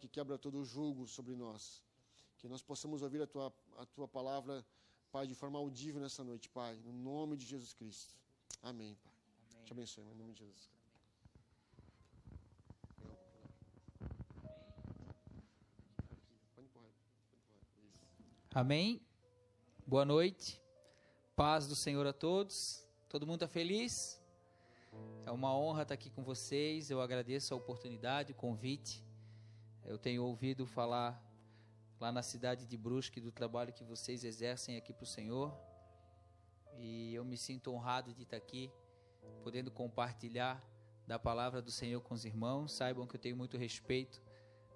que quebra todo o jugo sobre nós. Que nós possamos ouvir a Tua palavra, Pai, de forma audível nessa noite, Pai, no nome de Jesus Cristo. Amém, Pai. Amém. Te abençoe, em nome de Jesus. Amém. Boa noite. Paz do Senhor a todos. Todo mundo está feliz? É uma honra estar aqui com vocês. Eu agradeço a oportunidade, o convite. Eu tenho ouvido falar lá na cidade de Brusque do trabalho que vocês exercem aqui para o Senhor. E eu me sinto honrado de estar aqui, podendo compartilhar da palavra do Senhor com os irmãos. Saibam que eu tenho muito respeito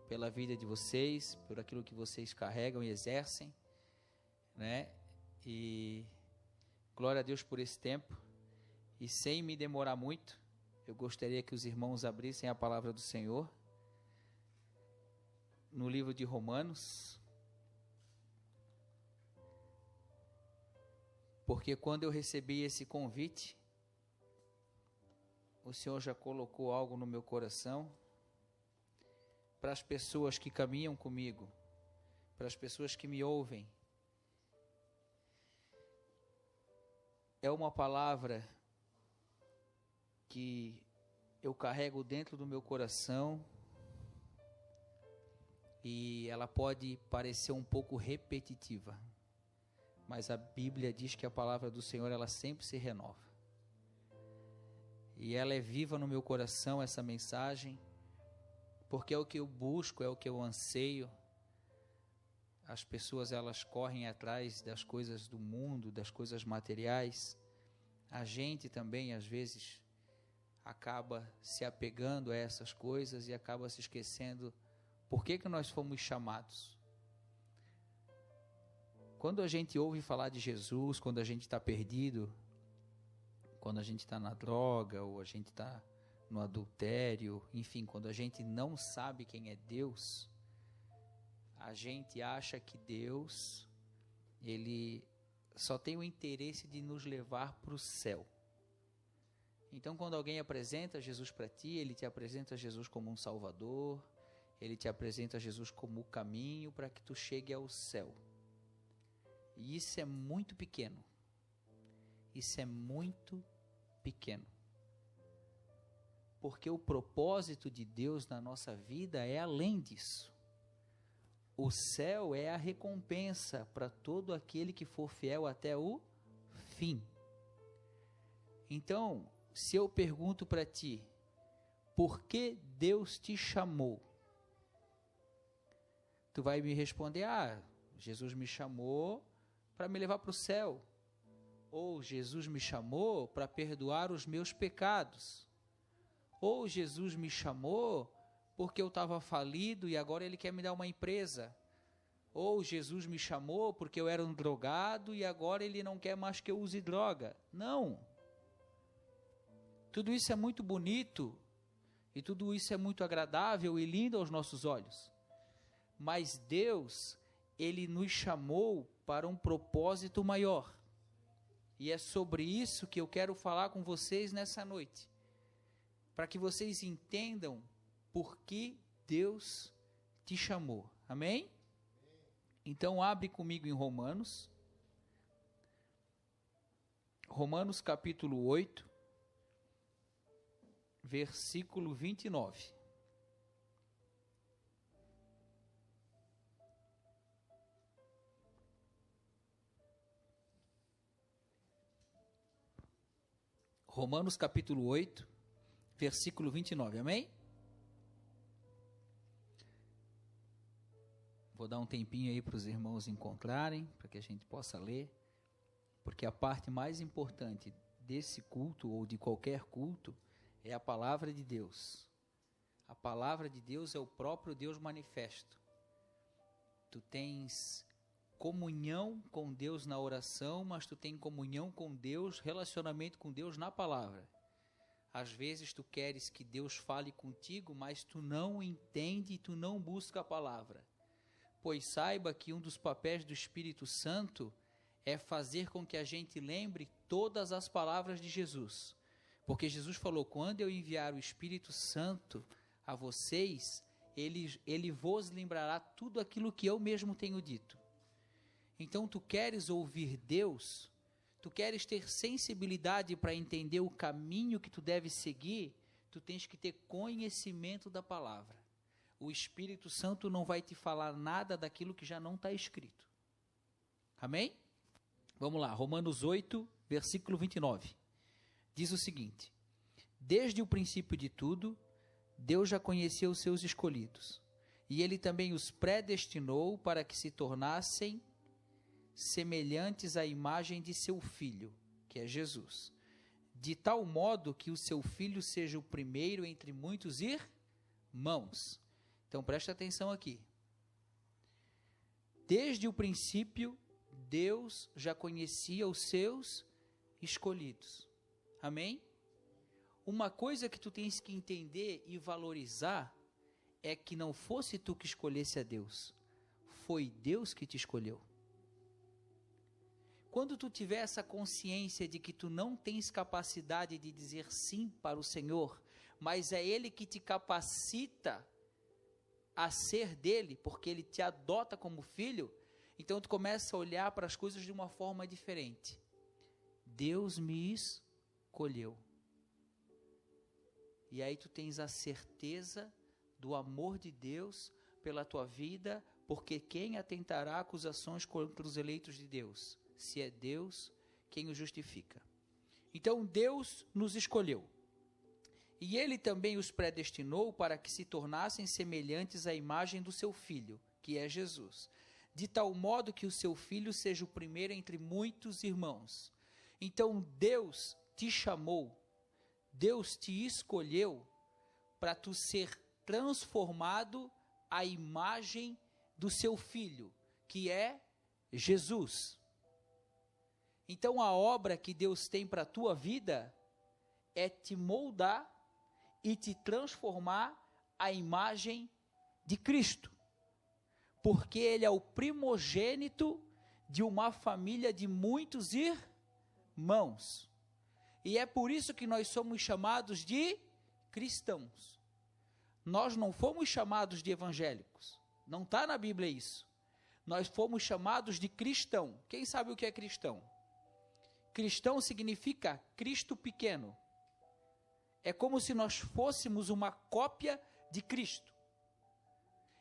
pela vida de vocês, por aquilo que vocês carregam e exercem, né? E glória a Deus por esse tempo. E sem me demorar muito, eu gostaria que os irmãos abrissem a palavra do Senhor no livro de Romanos, porque quando eu recebi esse convite, o Senhor já colocou algo no meu coração para as pessoas que caminham comigo, para as pessoas que me ouvem. É uma palavra que eu carrego dentro do meu coração e ela pode parecer um pouco repetitiva, mas a Bíblia diz que a palavra do Senhor, ela sempre se renova. E ela é viva no meu coração, essa mensagem, porque é o que eu busco, é o que eu anseio. As pessoas, elas correm atrás das coisas do mundo, das coisas materiais. A gente também, às vezes, acaba se apegando a essas coisas e acaba se esquecendo por que nós fomos chamados. Quando a gente ouve falar de Jesus, quando a gente está perdido, quando a gente está na droga, ou a gente está no adultério, enfim, quando a gente não sabe quem é Deus, a gente acha que Deus, Ele só tem o interesse de nos levar para o céu. Então, quando alguém apresenta Jesus para ti, ele te apresenta Jesus como um Salvador, ele te apresenta Jesus como o caminho para que tu chegue ao céu. E isso é muito pequeno. Isso é muito pequeno. Porque o propósito de Deus na nossa vida é além disso. O céu é a recompensa para todo aquele que for fiel até o fim. Então, se eu pergunto para ti, por que Deus te chamou? Tu vai me responder, Jesus me chamou para me levar para o céu. Ou Jesus me chamou para perdoar os meus pecados. Ou Jesus me chamou porque eu estava falido e agora Ele quer me dar uma empresa. Ou Jesus me chamou porque eu era um drogado e agora Ele não quer mais que eu use droga. Não. Tudo isso é muito bonito e tudo isso é muito agradável e lindo aos nossos olhos. Mas Deus, Ele nos chamou para um propósito maior. E é sobre isso que eu quero falar com vocês nessa noite. Para que vocês entendam por que Deus te chamou. Amém? Então abre comigo em Romanos. Romanos capítulo 8. Versículo 29. Romanos capítulo 8, versículo 29, amém? Vou dar um tempinho aí para os irmãos encontrarem, para que a gente possa ler, porque a parte mais importante desse culto, ou de qualquer culto, é a palavra de Deus. A palavra de Deus é o próprio Deus manifesto. Tu tens comunhão com Deus na oração, mas tu tem comunhão com Deus, relacionamento com Deus na palavra. Às vezes tu queres que Deus fale contigo, mas tu não entende e tu não busca a palavra. Pois saiba que um dos papéis do Espírito Santo é fazer com que a gente lembre todas as palavras de Jesus. Porque Jesus falou, quando eu enviar o Espírito Santo a vocês, ele vos lembrará tudo aquilo que eu mesmo tenho dito. Então, tu queres ouvir Deus, tu queres ter sensibilidade para entender o caminho que tu deve seguir, tu tens que ter conhecimento da palavra. O Espírito Santo não vai te falar nada daquilo que já não está escrito. Amém? Vamos lá, Romanos 8, versículo 29. Diz o seguinte: desde o princípio de tudo, Deus já conhecia os seus escolhidos, e Ele também os predestinou para que se tornassem semelhantes à imagem de seu Filho, que é Jesus, de tal modo que o seu Filho seja o primeiro entre muitos irmãos. Então presta atenção aqui. Desde o princípio, Deus já conhecia os seus escolhidos. Amém? Uma coisa que tu tens que entender e valorizar é que não fosse tu que escolhesse a Deus, foi Deus que te escolheu. Quando tu tiver essa consciência de que tu não tens capacidade de dizer sim para o Senhor, mas é Ele que te capacita a ser dele, porque Ele te adota como filho, então tu começa a olhar para as coisas de uma forma diferente. Deus me escolheu. E aí tu tens a certeza do amor de Deus pela tua vida, porque quem atentará acusações contra os eleitos de Deus? Se é Deus quem o justifica. Então Deus nos escolheu. E Ele também os predestinou para que se tornassem semelhantes à imagem do seu Filho, que é Jesus, de tal modo que o seu Filho seja o primeiro entre muitos irmãos. Então Deus te chamou, Deus te escolheu para tu ser transformado à imagem do seu Filho, que é Jesus. Então a obra que Deus tem para a tua vida é te moldar e te transformar à imagem de Cristo, porque Ele é o primogênito de uma família de muitos irmãos, e é por isso que nós somos chamados de cristãos. Nós não fomos chamados de evangélicos, não está na Bíblia isso. Nós fomos chamados de cristão. Quem sabe o que é cristão? Cristão significa Cristo pequeno. É como se nós fôssemos uma cópia de Cristo.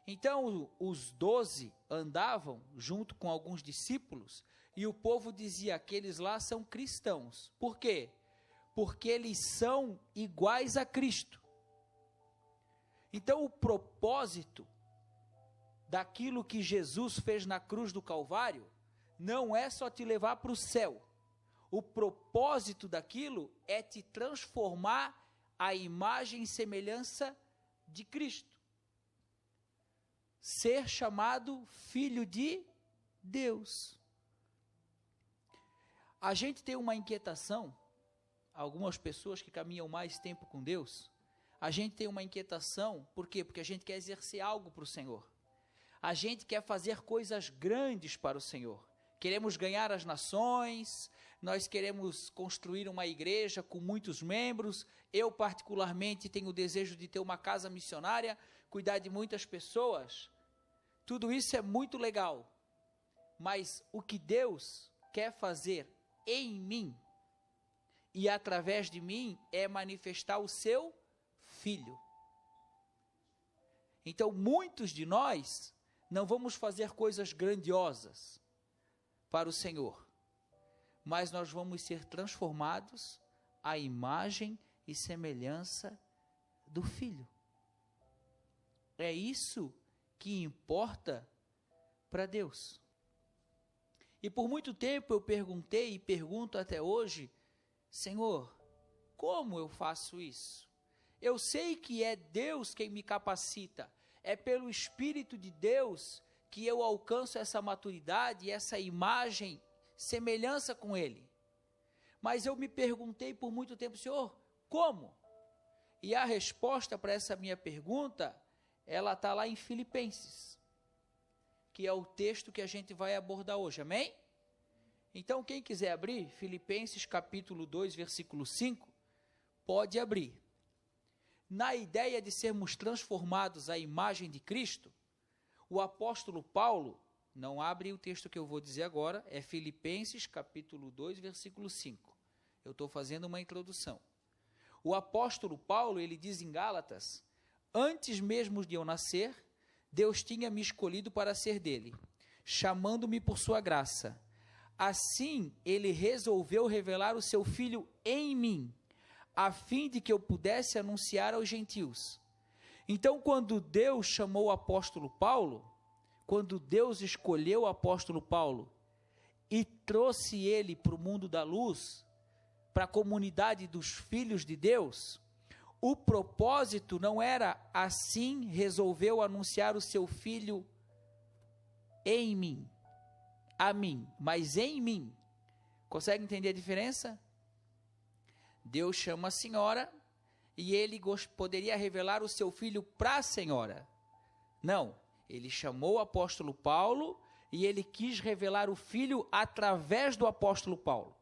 Então, os 12 andavam junto com alguns discípulos e o povo dizia: aqueles lá são cristãos. Por quê? Porque eles são iguais a Cristo. Então, o propósito daquilo que Jesus fez na cruz do Calvário não é só te levar para o céu. O propósito daquilo é te transformar à imagem e semelhança de Cristo. Ser chamado filho de Deus. A gente tem uma inquietação, algumas pessoas que caminham mais tempo com Deus, a gente tem uma inquietação, por quê? Porque a gente quer exercer algo para o Senhor. A gente quer fazer coisas grandes para o Senhor. Queremos ganhar as nações, nós queremos construir uma igreja com muitos membros. Eu particularmente tenho o desejo de ter uma casa missionária, cuidar de muitas pessoas. Tudo isso é muito legal, mas o que Deus quer fazer em mim e através de mim é manifestar o seu Filho. Então muitos de nós não vamos fazer coisas grandiosas para o Senhor, mas nós vamos ser transformados à imagem e semelhança do Filho. É isso que importa para Deus. E por muito tempo eu perguntei e pergunto até hoje: Senhor, como eu faço isso? Eu sei que é Deus quem me capacita, é pelo Espírito de Deus que eu alcanço essa maturidade, essa imagem, semelhança com Ele. Mas eu me perguntei por muito tempo: Senhor, como? E a resposta para essa minha pergunta, ela está lá em Filipenses, que é o texto que a gente vai abordar hoje, amém? Então quem quiser abrir, Filipenses capítulo 2, versículo 5, pode abrir. na ideia de sermos transformados à imagem de Cristo, o apóstolo Paulo, não abre o texto que eu vou dizer agora, é Filipenses capítulo 2, versículo 5. Eu estou fazendo uma introdução. O apóstolo Paulo, ele diz em Gálatas: antes mesmo de eu nascer, Deus tinha me escolhido para ser dele, chamando-me por sua graça. Assim, ele resolveu revelar o seu Filho em mim, a fim de que eu pudesse anunciar aos gentios. Então, quando Deus chamou o apóstolo Paulo, quando Deus escolheu o apóstolo Paulo e trouxe ele para o mundo da luz, para a comunidade dos filhos de Deus, o propósito não era assim, resolveu anunciar o seu Filho em mim, a mim, mas em mim. Consegue entender a diferença? Deus chama a senhora e ele poderia revelar o seu Filho para a senhora. Não, ele chamou o apóstolo Paulo e ele quis revelar o Filho através do apóstolo Paulo.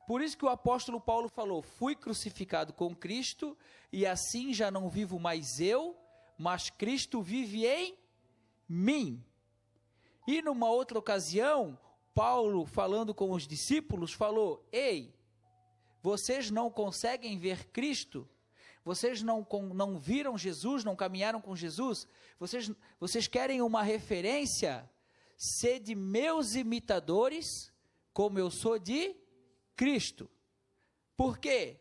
Por isso que o apóstolo Paulo falou: fui crucificado com Cristo, e assim já não vivo mais eu, mas Cristo vive em mim. E numa outra ocasião, Paulo, falando com os discípulos, falou: ei, vocês não conseguem ver Cristo? Vocês não viram Jesus, não caminharam com Jesus? Vocês querem uma referência? Sede meus imitadores, como eu sou de Cristo. Por quê?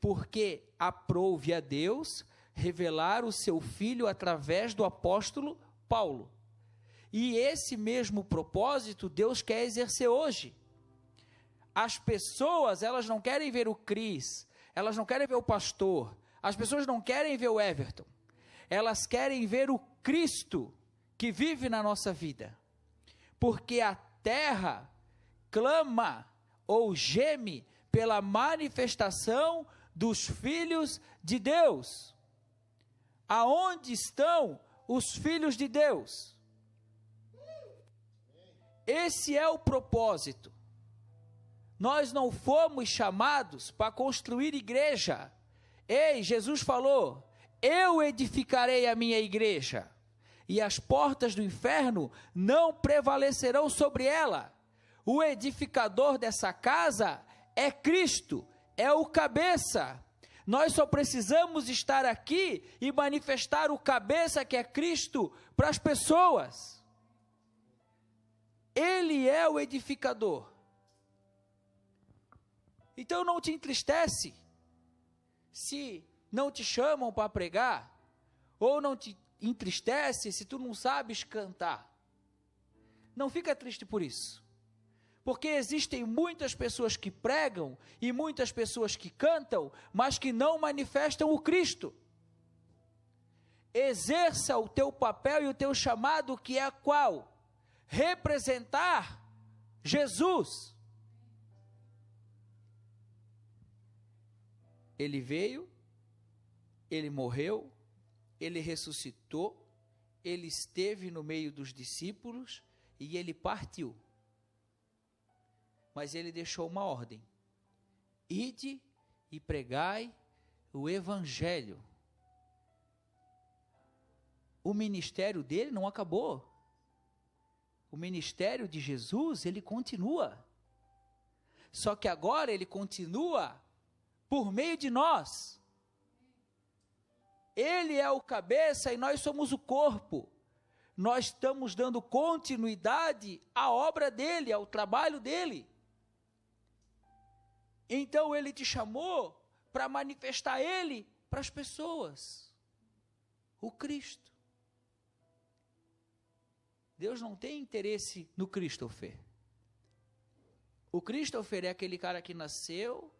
Porque aprouve a Deus revelar o seu Filho através do apóstolo Paulo. E esse mesmo propósito Deus quer exercer hoje. As pessoas, elas não querem ver o Cris, elas não querem ver o pastor, as pessoas não querem ver o Everton, elas querem ver o Cristo que vive na nossa vida. Porque a terra clama ou geme pela manifestação dos filhos de Deus. Aonde estão os filhos de Deus? Esse é o propósito. Nós não fomos chamados para construir igreja. Ei, Jesus falou: eu edificarei a minha igreja, e as portas do inferno não prevalecerão sobre ela. O edificador dessa casa é Cristo, é o cabeça. Nós só precisamos estar aqui e manifestar o cabeça que é Cristo para as pessoas. Ele é o edificador. Então não te entristece se não te chamam para pregar, ou não te entristece se tu não sabes cantar. Não fica triste por isso. Porque existem muitas pessoas que pregam e muitas pessoas que cantam, mas que não manifestam o Cristo. Exerça o teu papel e o teu chamado, que é qual? Representar Jesus. Ele veio, ele morreu, ele ressuscitou, ele esteve no meio dos discípulos e ele partiu. Mas ele deixou uma ordem: ide e pregai o evangelho. O ministério dele não acabou. O ministério de Jesus, ele continua. Só que agora ele continua por meio de nós. Ele é o cabeça e nós somos o corpo. Nós estamos dando continuidade à obra dele, ao trabalho dele. Então ele te chamou para manifestar ele para as pessoas. O Cristo. Deus não tem interesse no Christopher. O Christopher é aquele cara que nasceu,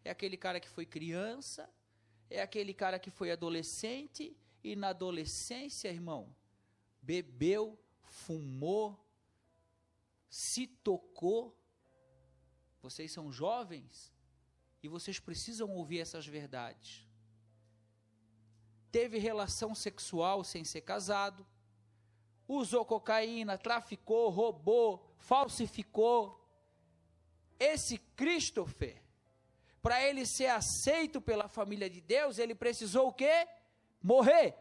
é aquele cara que foi criança, é aquele cara que foi adolescente, e na adolescência, irmão, bebeu, fumou, se tocou. Vocês são jovens e vocês precisam ouvir essas verdades. Teve relação sexual sem ser casado, usou cocaína, traficou, roubou, falsificou. Esse Christopher para ele ser aceito pela família de Deus, ele precisou o quê? Morrer.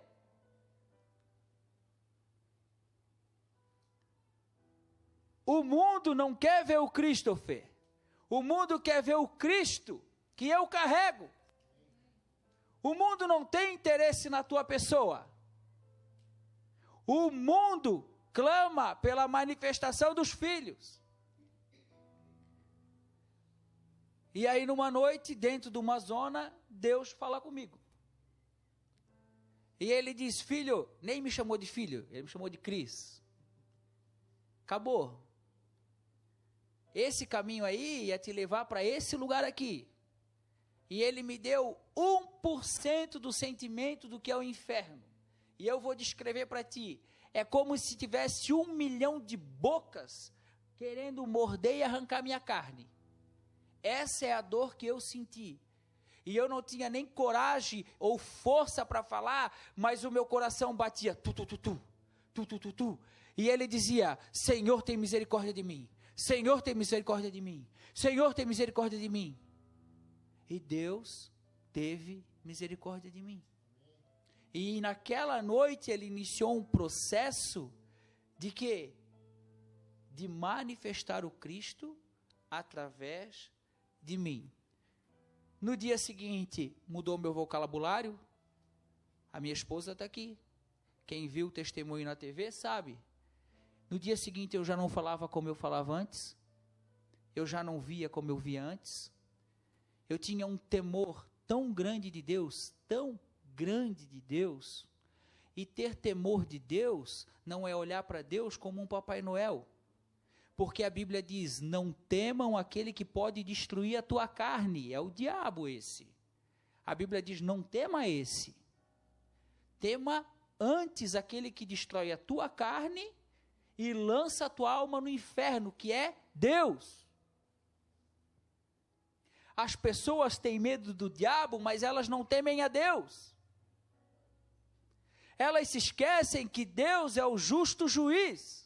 O mundo não quer ver o Christopher. O mundo quer ver o Cristo que eu carrego. O mundo não tem interesse na tua pessoa. O mundo clama pela manifestação dos filhos. E aí, numa noite, dentro de uma zona, Deus fala comigo. E ele diz, filho, nem me chamou de filho, ele me chamou de Cris. Acabou. Esse caminho aí ia te levar para esse lugar aqui. E ele me deu 1% do sentimento do que é o inferno. E eu vou descrever para ti. É como se tivesse 1 milhão de bocas querendo morder e arrancar minha carne. Essa é a dor que eu senti. E eu não tinha nem coragem ou força para falar, mas o meu coração batia. E ele dizia, Senhor, tem misericórdia de mim. Senhor, tem misericórdia de mim. Senhor, tem misericórdia de mim. E Deus teve misericórdia de mim. E naquela noite ele iniciou um processo de quê? De manifestar o Cristo através de mim. No dia seguinte, mudou meu vocabulário. A minha esposa está aqui. Quem viu o testemunho na TV sabe. No dia seguinte eu já não falava como eu falava antes. Eu já não via como eu via antes. Eu tinha um temor tão grande de Deus, tão grande de Deus. E ter temor de Deus não é olhar para Deus como um Papai Noel. Porque a Bíblia diz, não temam aquele que pode destruir a tua carne. É o diabo esse. A Bíblia diz, não tema esse. Tema antes aquele que destrói a tua carne e lança a tua alma no inferno, que é Deus. As pessoas têm medo do diabo, mas elas não temem a Deus. Elas se esquecem que Deus é o justo juiz.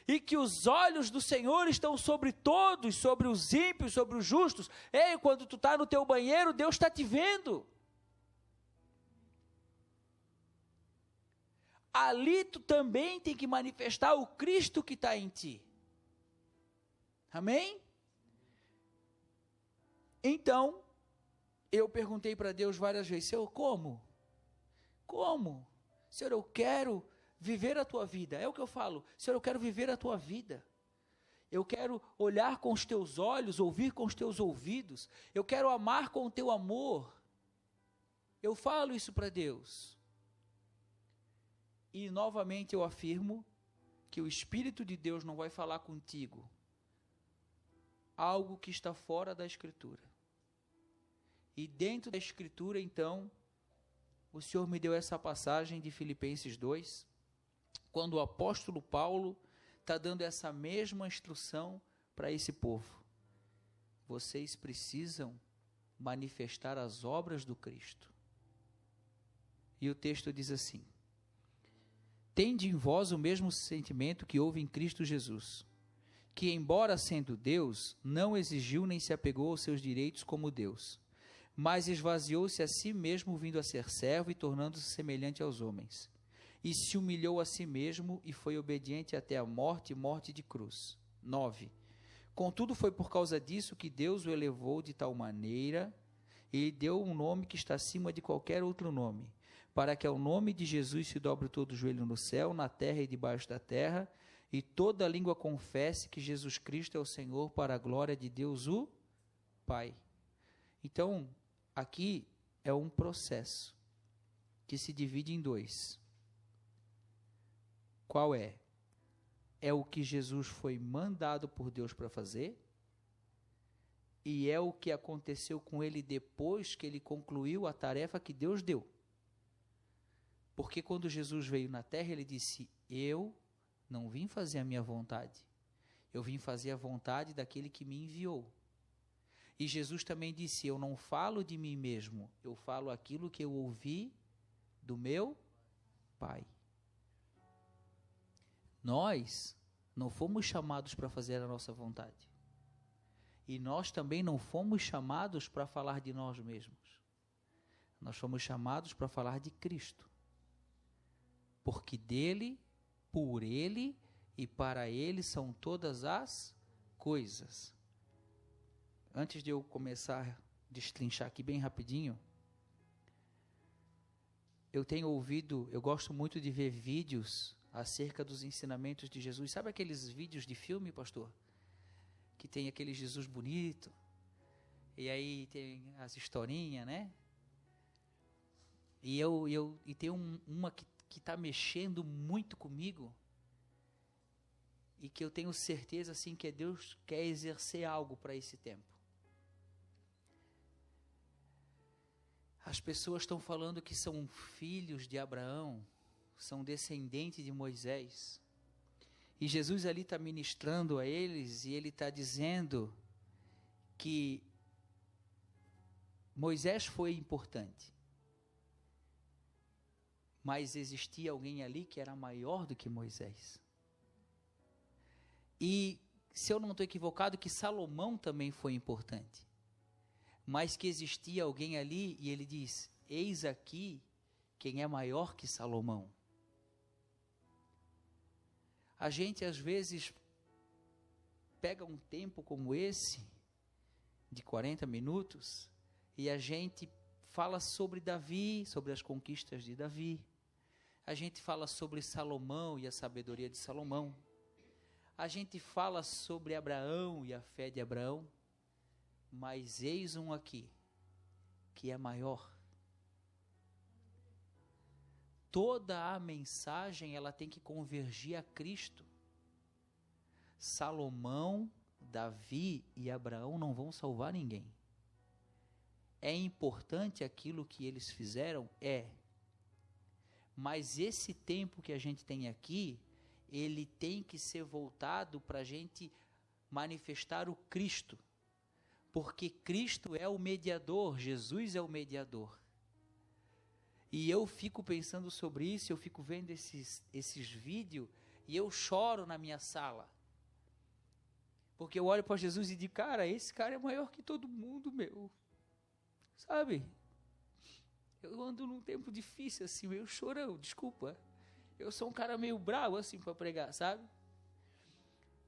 E que os olhos do Senhor estão sobre todos, sobre os ímpios, sobre os justos. Ei, quando tu está no teu banheiro, Deus está te vendo. Ali tu também tem que manifestar o Cristo que está em ti. Amém? Então, eu perguntei para Deus várias vezes, Senhor, como? Como? Senhor, eu quero viver a tua vida. É o que eu falo, Senhor, eu quero viver a tua vida. Eu quero olhar com os teus olhos, ouvir com os teus ouvidos. Eu quero amar com o teu amor. Eu falo isso para Deus. E novamente eu afirmo que o Espírito de Deus não vai falar contigo algo que está fora da Escritura. E dentro da Escritura, então, o Senhor me deu essa passagem de Filipenses 2, quando o apóstolo Paulo está dando essa mesma instrução para esse povo. Vocês precisam manifestar as obras do Cristo. E o texto diz assim, tende em vós o mesmo sentimento que houve em Cristo Jesus, que embora sendo Deus, não exigiu nem se apegou aos seus direitos como Deus, mas esvaziou-se a si mesmo, vindo a ser servo e tornando-se semelhante aos homens. E se humilhou a si mesmo e foi obediente até a morte, morte de cruz. 9. Contudo, foi por causa disso que Deus o elevou de tal maneira e lhe deu um nome que está acima de qualquer outro nome, para que ao nome de Jesus se dobre todo o joelho no céu, na terra e debaixo da terra, e toda língua confesse que Jesus Cristo é o Senhor, para a glória de Deus o Pai. Então, aqui é um processo que se divide em dois. Qual é? É o que Jesus foi mandado por Deus para fazer, e é o que aconteceu com ele depois que ele concluiu a tarefa que Deus deu. Porque quando Jesus veio na terra, ele disse, eu não vim fazer a minha vontade, eu vim fazer a vontade daquele que me enviou. E Jesus também disse, eu não falo de mim mesmo, eu falo aquilo que eu ouvi do meu Pai. Nós não fomos chamados para fazer a nossa vontade. E nós também não fomos chamados para falar de nós mesmos. Nós fomos chamados para falar de Cristo. Porque dele, por ele e para ele são todas as coisas. Antes de eu começar a destrinchar aqui bem rapidinho, eu gosto muito de ver vídeos acerca dos ensinamentos de Jesus. Sabe aqueles vídeos de filme, pastor? Que tem aquele Jesus bonito, e aí tem as historinhas, né? E tem uma que está mexendo muito comigo, e que eu tenho certeza assim que Deus quer exercer algo para esse tempo. As pessoas estão falando que são filhos de Abraão, são descendentes de Moisés. E Jesus ali está ministrando a eles e ele está dizendo que Moisés foi importante, mas existia alguém ali que era maior do que Moisés. E, se eu não estou equivocado, que Salomão também foi importante, mas que existia alguém ali, e ele diz, eis aqui quem é maior que Salomão. A gente às vezes pega um tempo como esse, de 40 minutos, e a gente fala sobre Davi, sobre as conquistas de Davi. A gente fala sobre Salomão e a sabedoria de Salomão. A gente fala sobre Abraão e a fé de Abraão. Mas eis um aqui, que é maior. Toda a mensagem, ela tem que convergir a Cristo. Salomão, Davi e Abraão não vão salvar ninguém. É importante aquilo que eles fizeram? É. Mas esse tempo que a gente tem aqui, ele tem que ser voltado para a gente manifestar o Cristo. Porque Cristo é o mediador, Jesus é o mediador. E eu fico pensando sobre isso, eu fico vendo esses vídeos, e eu choro na minha sala. Porque eu olho para Jesus e digo, cara, esse cara é maior que todo mundo, meu. Sabe? Eu ando num tempo difícil, assim, meio chorão, desculpa. Eu sou um cara meio bravo, assim, para pregar, sabe?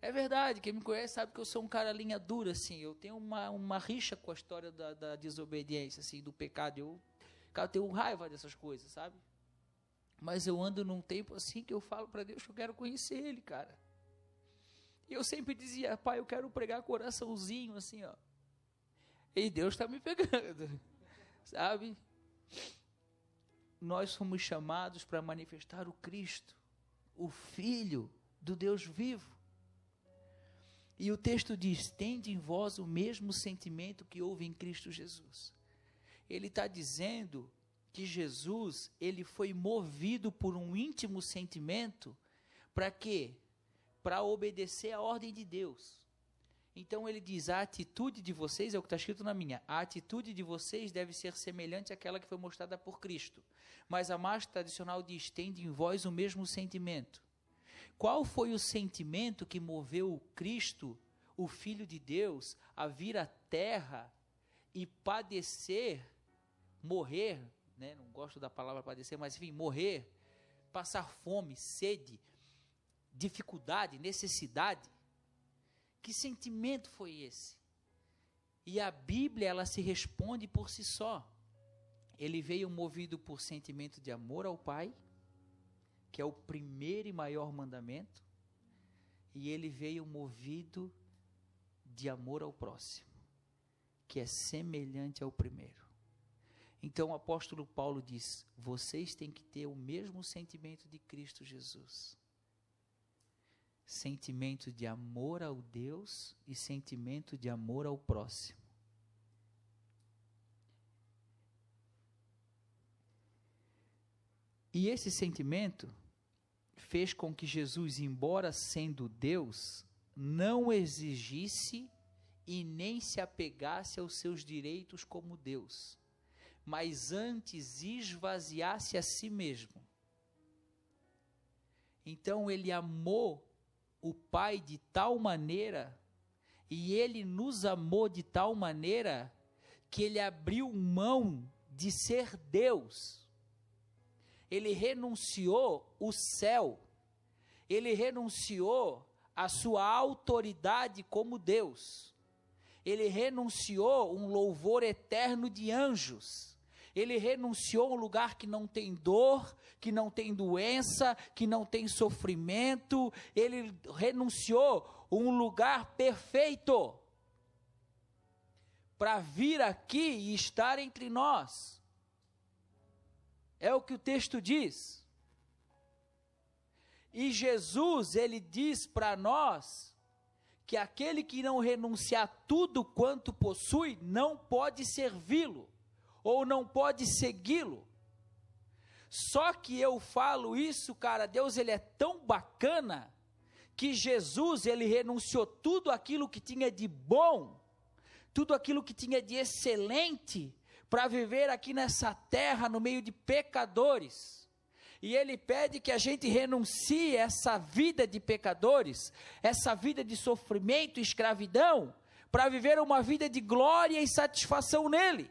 É verdade, quem me conhece sabe que eu sou um cara linha dura, assim, eu tenho uma rixa com a história da desobediência, assim, do pecado, eu tenho raiva dessas coisas, sabe? Mas eu ando num tempo assim que eu falo para Deus que eu quero conhecer Ele, cara. E eu sempre dizia, pai, eu quero pregar coraçãozinho, assim, ó. E Deus está me pegando, sabe? Nós fomos chamados para manifestar o Cristo, o Filho do Deus vivo. E o texto diz, tende em vós o mesmo sentimento que houve em Cristo Jesus. Ele está dizendo que Jesus, ele foi movido por um íntimo sentimento, para quê? Para obedecer a ordem de Deus. Então ele diz, a atitude de vocês, é o que está escrito na minha, a atitude de vocês deve ser semelhante àquela que foi mostrada por Cristo. Mas a mais tradicional diz, tende em vós o mesmo sentimento. Qual foi o sentimento que moveu Cristo, o Filho de Deus, a vir à terra e padecer, morrer, né? Não gosto da palavra padecer, mas enfim, morrer, passar fome, sede, dificuldade, necessidade? Que sentimento foi esse? E a Bíblia, ela se responde por si só. Ele veio movido por sentimento de amor ao Pai, que é o primeiro e maior mandamento, e ele veio movido de amor ao próximo, que é semelhante ao primeiro. Então o apóstolo Paulo diz, vocês têm que ter o mesmo sentimento de Cristo Jesus. Sentimento de amor ao Deus e sentimento de amor ao próximo. E esse sentimento fez com que Jesus, embora sendo Deus, não exigisse e nem se apegasse aos seus direitos como Deus, mas antes esvaziasse a si mesmo. Então ele amou o Pai de tal maneira E Ele nos amou de tal maneira que Ele abriu mão de ser Deus. Ele renunciou o céu. Ele renunciou a sua autoridade como Deus. Ele renunciou um louvor eterno de anjos. Ele renunciou a um lugar que não tem dor, que não tem doença, que não tem sofrimento. Ele renunciou a um lugar perfeito para vir aqui e estar entre nós. É o que o texto diz. E Jesus, ele diz para nós que aquele que não renunciar tudo quanto possui, não pode servi-lo, ou não pode segui-lo. Só que eu falo isso, cara, Deus ele é tão bacana, que Jesus ele renunciou tudo aquilo que tinha de bom, tudo aquilo que tinha de excelente, para viver aqui nessa terra, no meio de pecadores. E Ele pede que a gente renuncie essa vida de pecadores, essa vida de sofrimento e escravidão, para viver uma vida de glória e satisfação nele.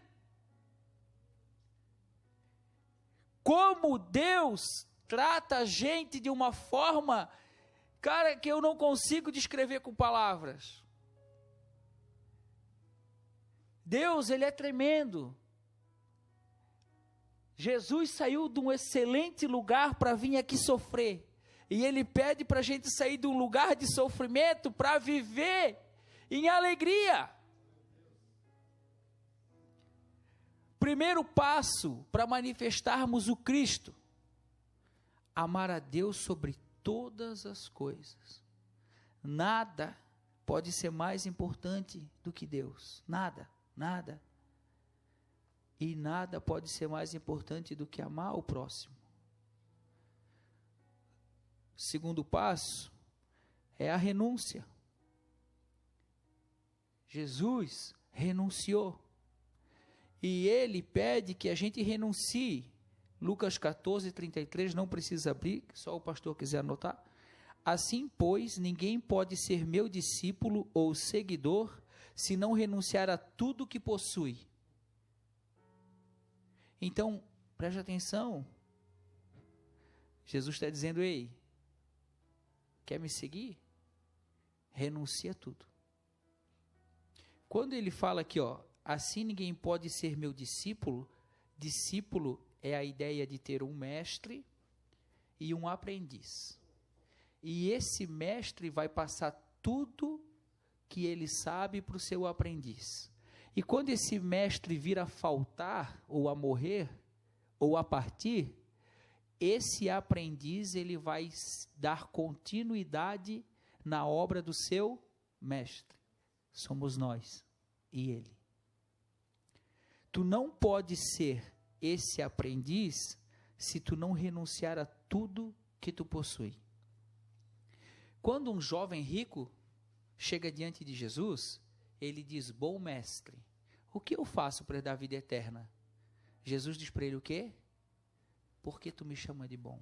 Como Deus trata a gente de uma forma, cara, que eu não consigo descrever com palavras. Deus, ele é tremendo. Jesus saiu de um excelente lugar para vir aqui sofrer. E ele pede para a gente sair de um lugar de sofrimento para viver em alegria. Primeiro passo para manifestarmos o Cristo: amar a Deus sobre todas as coisas. Nada pode ser mais importante do que Deus. Nada, nada. E nada pode ser mais importante do que amar o próximo. O segundo passo é a renúncia. Jesus renunciou. E ele pede que a gente renuncie. Lucas 14, 33, não precisa abrir, só o pastor quiser anotar. Assim, pois, ninguém pode ser meu discípulo ou seguidor, se não renunciar a tudo que possui. Então, preste atenção. Jesus está dizendo, ei, quer me seguir? Renuncia a tudo. Quando ele fala aqui, ó, assim ninguém pode ser meu discípulo, discípulo é a ideia de ter um mestre e um aprendiz. E esse mestre vai passar tudo que ele sabe para o seu aprendiz. E quando esse mestre vir a faltar, ou a morrer, ou a partir, esse aprendiz ele vai dar continuidade na obra do seu mestre. Somos nós e ele. Tu não pode ser esse aprendiz se tu não renunciar a tudo que tu possui. Quando um jovem rico chega diante de Jesus, ele diz, bom mestre, o que eu faço para dar vida eterna? Jesus diz para ele o quê? Por que tu me chama de bom?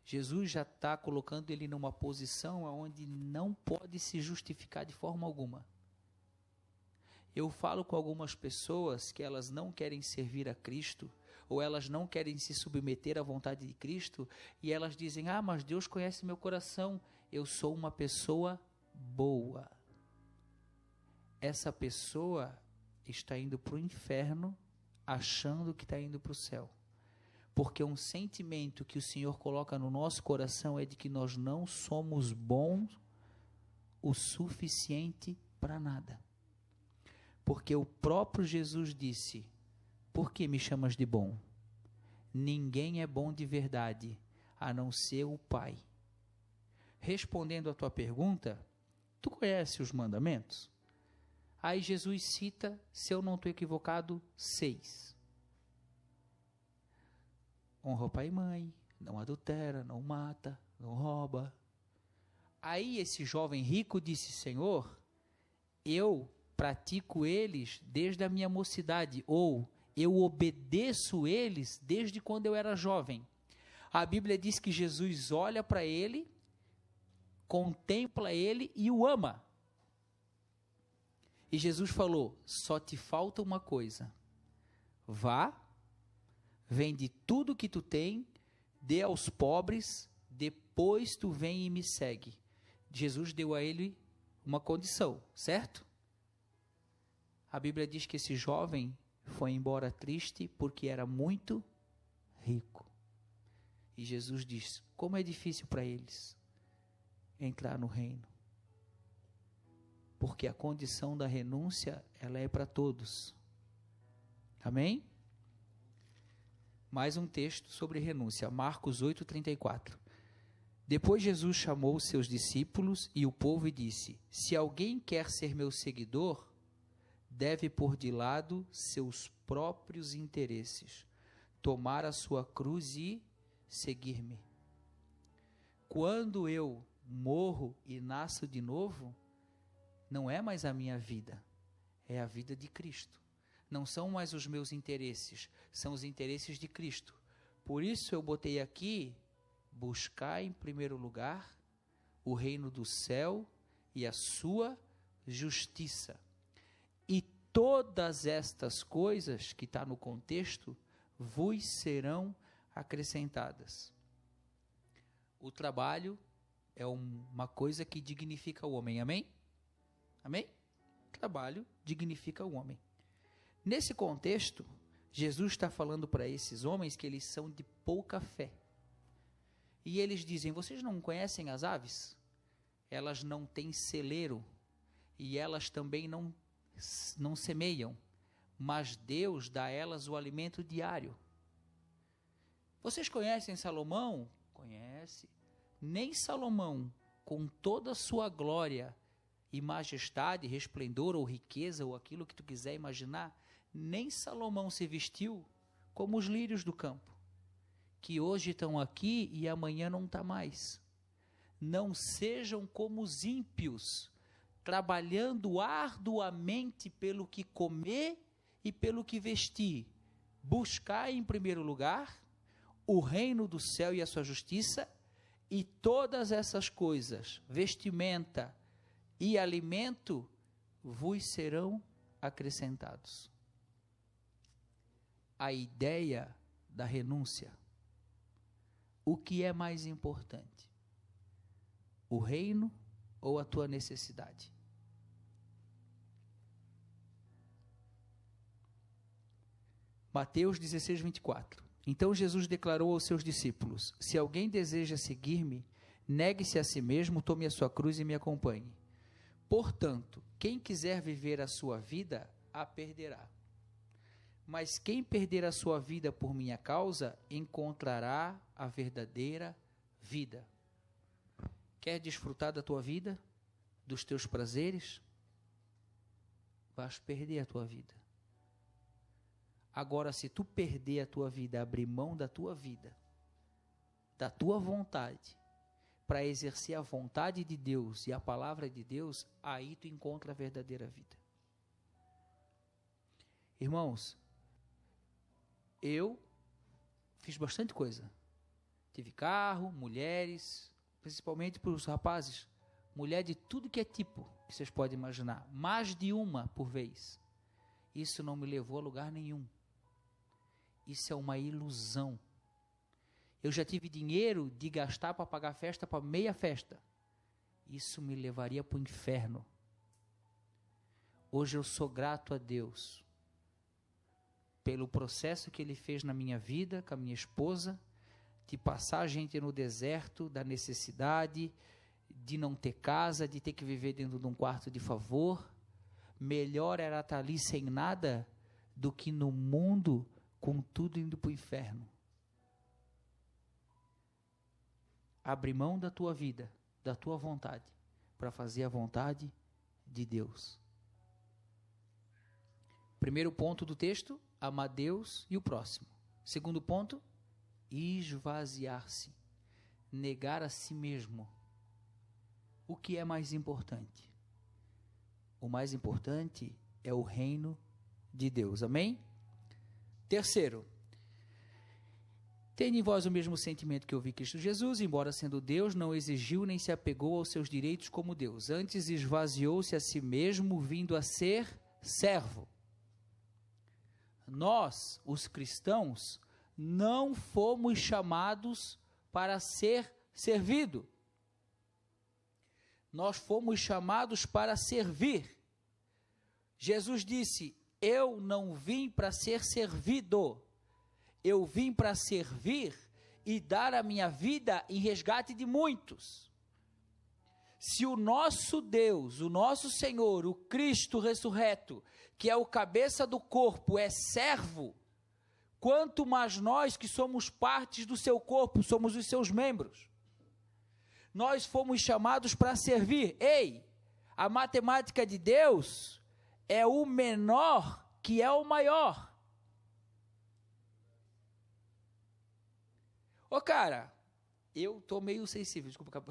Jesus já está colocando ele numa posição onde não pode se justificar de forma alguma. Eu falo com algumas pessoas que elas não querem servir a Cristo, ou elas não querem se submeter à vontade de Cristo, e elas dizem, mas Deus conhece meu coração, eu sou uma pessoa boa. Essa pessoa está indo para o inferno, achando que está indo para o céu. Porque um sentimento que o Senhor coloca no nosso coração é de que nós não somos bons o suficiente para nada. Porque o próprio Jesus disse, por que me chamas de bom? Ninguém é bom de verdade, a não ser o Pai. Respondendo à tua pergunta, tu conhece os mandamentos? Aí Jesus cita, se eu não estou equivocado, 6. Honra o pai e mãe, não adultera, não mata, não rouba. Aí esse jovem rico disse, Senhor, eu pratico eles desde a minha mocidade, ou eu obedeço eles desde quando eu era jovem. A Bíblia diz que Jesus olha para ele, contempla ele e o ama. E Jesus falou: só te falta uma coisa. Vá, vende tudo que tu tem, dê aos pobres, depois tu vem e me segue. Jesus deu a ele uma condição, certo? A Bíblia diz que esse jovem foi embora triste porque era muito rico. E Jesus diz: como é difícil para eles entrar no reino. Porque a condição da renúncia, ela é para todos. Amém? Mais um texto sobre renúncia, Marcos 8:34. Depois Jesus chamou os seus discípulos e o povo e disse: se alguém quer ser meu seguidor, deve pôr de lado seus próprios interesses, tomar a sua cruz e seguir-me. Quando eu morro e nasço de novo, não é mais a minha vida, é a vida de Cristo. Não são mais os meus interesses, são os interesses de Cristo. Por isso eu botei aqui: buscar em primeiro lugar o reino do céu e a sua justiça. E todas estas coisas que está no contexto vos serão acrescentadas. O trabalho é uma coisa que dignifica o homem, amém? Amém? Trabalho dignifica o homem. Nesse contexto, Jesus está falando para esses homens que eles são de pouca fé. E eles dizem: vocês não conhecem as aves? Elas não têm celeiro e elas também não semeiam, mas Deus dá a elas o alimento diário. Vocês conhecem Salomão? Conhece. Nem Salomão, com toda a sua glória e majestade, resplendor ou riqueza ou aquilo que tu quiser imaginar, nem Salomão se vestiu como os lírios do campo, que hoje estão aqui e amanhã não está mais. Não sejam como os ímpios, trabalhando arduamente pelo que comer e pelo que vestir. Buscai em primeiro lugar o reino do céu e a sua justiça, e todas essas coisas, vestimenta e alimento, vos serão acrescentados. A ideia da renúncia. O que é mais importante? O reino ou a tua necessidade? Mateus 16:24. Então Jesus declarou aos seus discípulos: se alguém deseja seguir-me, negue-se a si mesmo, tome a sua cruz e me acompanhe. Portanto, quem quiser viver a sua vida, a perderá. Mas quem perder a sua vida por minha causa, encontrará a verdadeira vida. Quer desfrutar da tua vida? Dos teus prazeres? Vais perder a tua vida. Agora, se tu perder a tua vida, abrir mão da tua vida, da tua vontade, para exercer a vontade de Deus e a palavra de Deus, aí tu encontra a verdadeira vida. Irmãos, eu fiz bastante coisa. Tive carro, mulheres, principalmente para os rapazes, mulher de tudo que é tipo, que vocês podem imaginar, mais de uma por vez. Isso não me levou a lugar nenhum. Isso é uma ilusão. Eu já tive dinheiro de gastar para pagar festa, para meia festa. Isso me levaria para o inferno. Hoje eu sou grato a Deus pelo processo que Ele fez na minha vida, com a minha esposa, de passar a gente no deserto, da necessidade, de não ter casa, de ter que viver dentro de um quarto de favor. Melhor era estar ali sem nada do que no mundo com tudo indo para o inferno. Abre mão da tua vida, da tua vontade, para fazer a vontade de Deus. Primeiro ponto do texto, amar Deus e o próximo. Segundo ponto, esvaziar-se, negar a si mesmo. O que é mais importante? O mais importante é o reino de Deus, amém? Tende em vós o mesmo sentimento que houve em Cristo Jesus, embora sendo Deus, não exigiu nem se apegou aos seus direitos como Deus. Antes esvaziou-se a si mesmo, vindo a ser servo. Nós, os cristãos, não fomos chamados para ser servido. Nós fomos chamados para servir. Jesus disse: eu não vim para ser servido. Eu vim para servir e dar a minha vida em resgate de muitos. Se o nosso Deus, o nosso Senhor, o Cristo ressurreto, que é o cabeça do corpo, é servo, quanto mais nós que somos partes do seu corpo, somos os seus membros. Nós fomos chamados para servir. Ei, a matemática de Deus é o menor que é o maior. Ô cara, eu tô meio sensível, desculpa,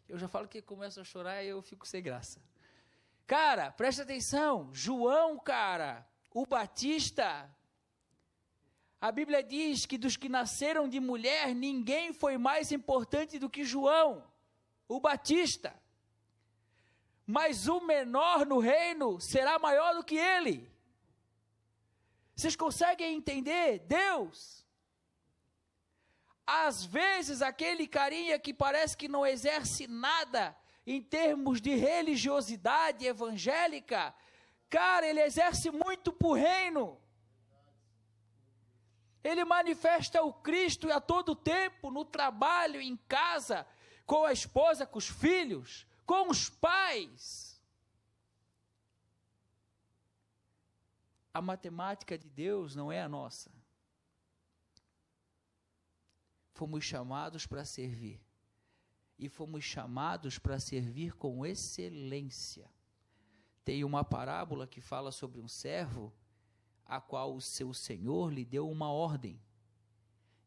eu já falo que começo a chorar e eu fico sem graça. Cara, presta atenção, João, cara, o Batista, a Bíblia diz que dos que nasceram de mulher, ninguém foi mais importante do que João, o Batista. Mas o menor no reino será maior do que ele. Vocês conseguem entender? Deus, às vezes aquele carinha que parece que não exerce nada em termos de religiosidade evangélica, cara, ele exerce muito para o reino. Ele manifesta o Cristo a todo tempo, no trabalho, em casa, com a esposa, com os filhos, com os pais. A matemática de Deus não é a nossa. Fomos chamados para servir. E fomos chamados para servir com excelência. Tem uma parábola que fala sobre um servo, a qual o seu senhor lhe deu uma ordem.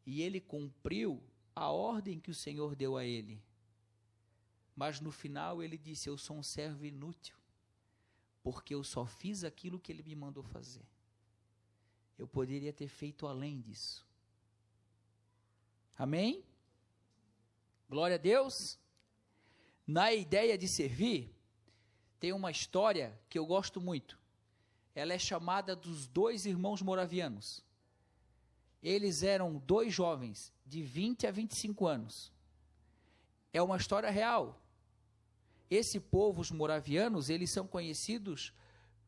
E ele cumpriu a ordem que o Senhor deu a ele. Mas no final ele disse: eu sou um servo inútil, porque eu só fiz aquilo que ele me mandou fazer. Eu poderia ter feito além disso. Amém? Glória a Deus. Na ideia de servir, tem uma história que eu gosto muito. Ela é chamada dos 2 irmãos moravianos. Eles eram 2 jovens, de 20 a 25 anos. É uma história real. Esse povo, os moravianos, eles são conhecidos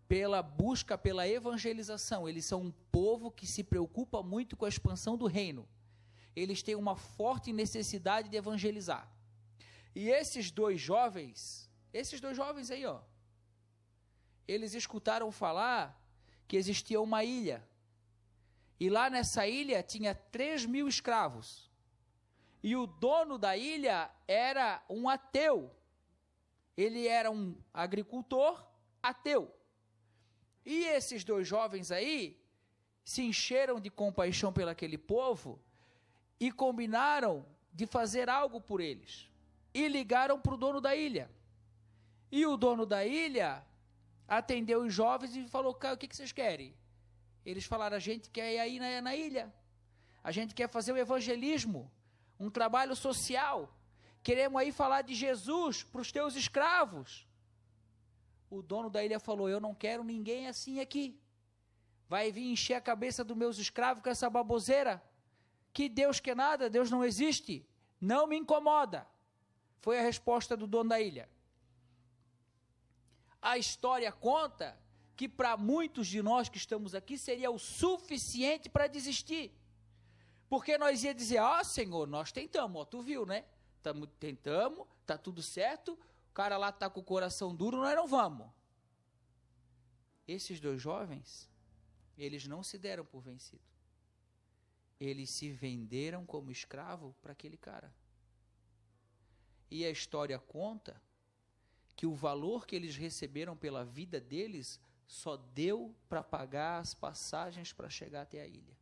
pela busca, pela evangelização. Eles são um povo que se preocupa muito com a expansão do reino. Eles têm uma forte necessidade de evangelizar. E esses dois jovens aí, ó, eles escutaram falar que existia uma ilha. E lá nessa ilha tinha 3.000 escravos. E o dono da ilha era um ateu. Ele era um agricultor ateu. E esses 2 jovens aí se encheram de compaixão pelo aquele povo e combinaram de fazer algo por eles. E ligaram para o dono da ilha. E o dono da ilha atendeu os jovens e falou: o que vocês querem? Eles falaram: a gente quer ir aí na ilha. A gente quer fazer um evangelismo, um trabalho social. Queremos aí falar de Jesus para os teus escravos. O dono da ilha falou: eu não quero ninguém assim aqui. Vai vir encher a cabeça dos meus escravos com essa baboseira. Que Deus quer nada, Deus não existe. Não me incomoda. Foi a resposta do dono da ilha. A história conta que para muitos de nós que estamos aqui seria o suficiente para desistir. Porque nós ia dizer: Senhor, nós tentamos, tu viu, né? Tentamos, está tudo certo, o cara lá está com o coração duro, nós não vamos. Esses 2 jovens, eles não se deram por vencidos. Eles se venderam como escravo para aquele cara. E a história conta que o valor que eles receberam pela vida deles só deu para pagar as passagens para chegar até a ilha.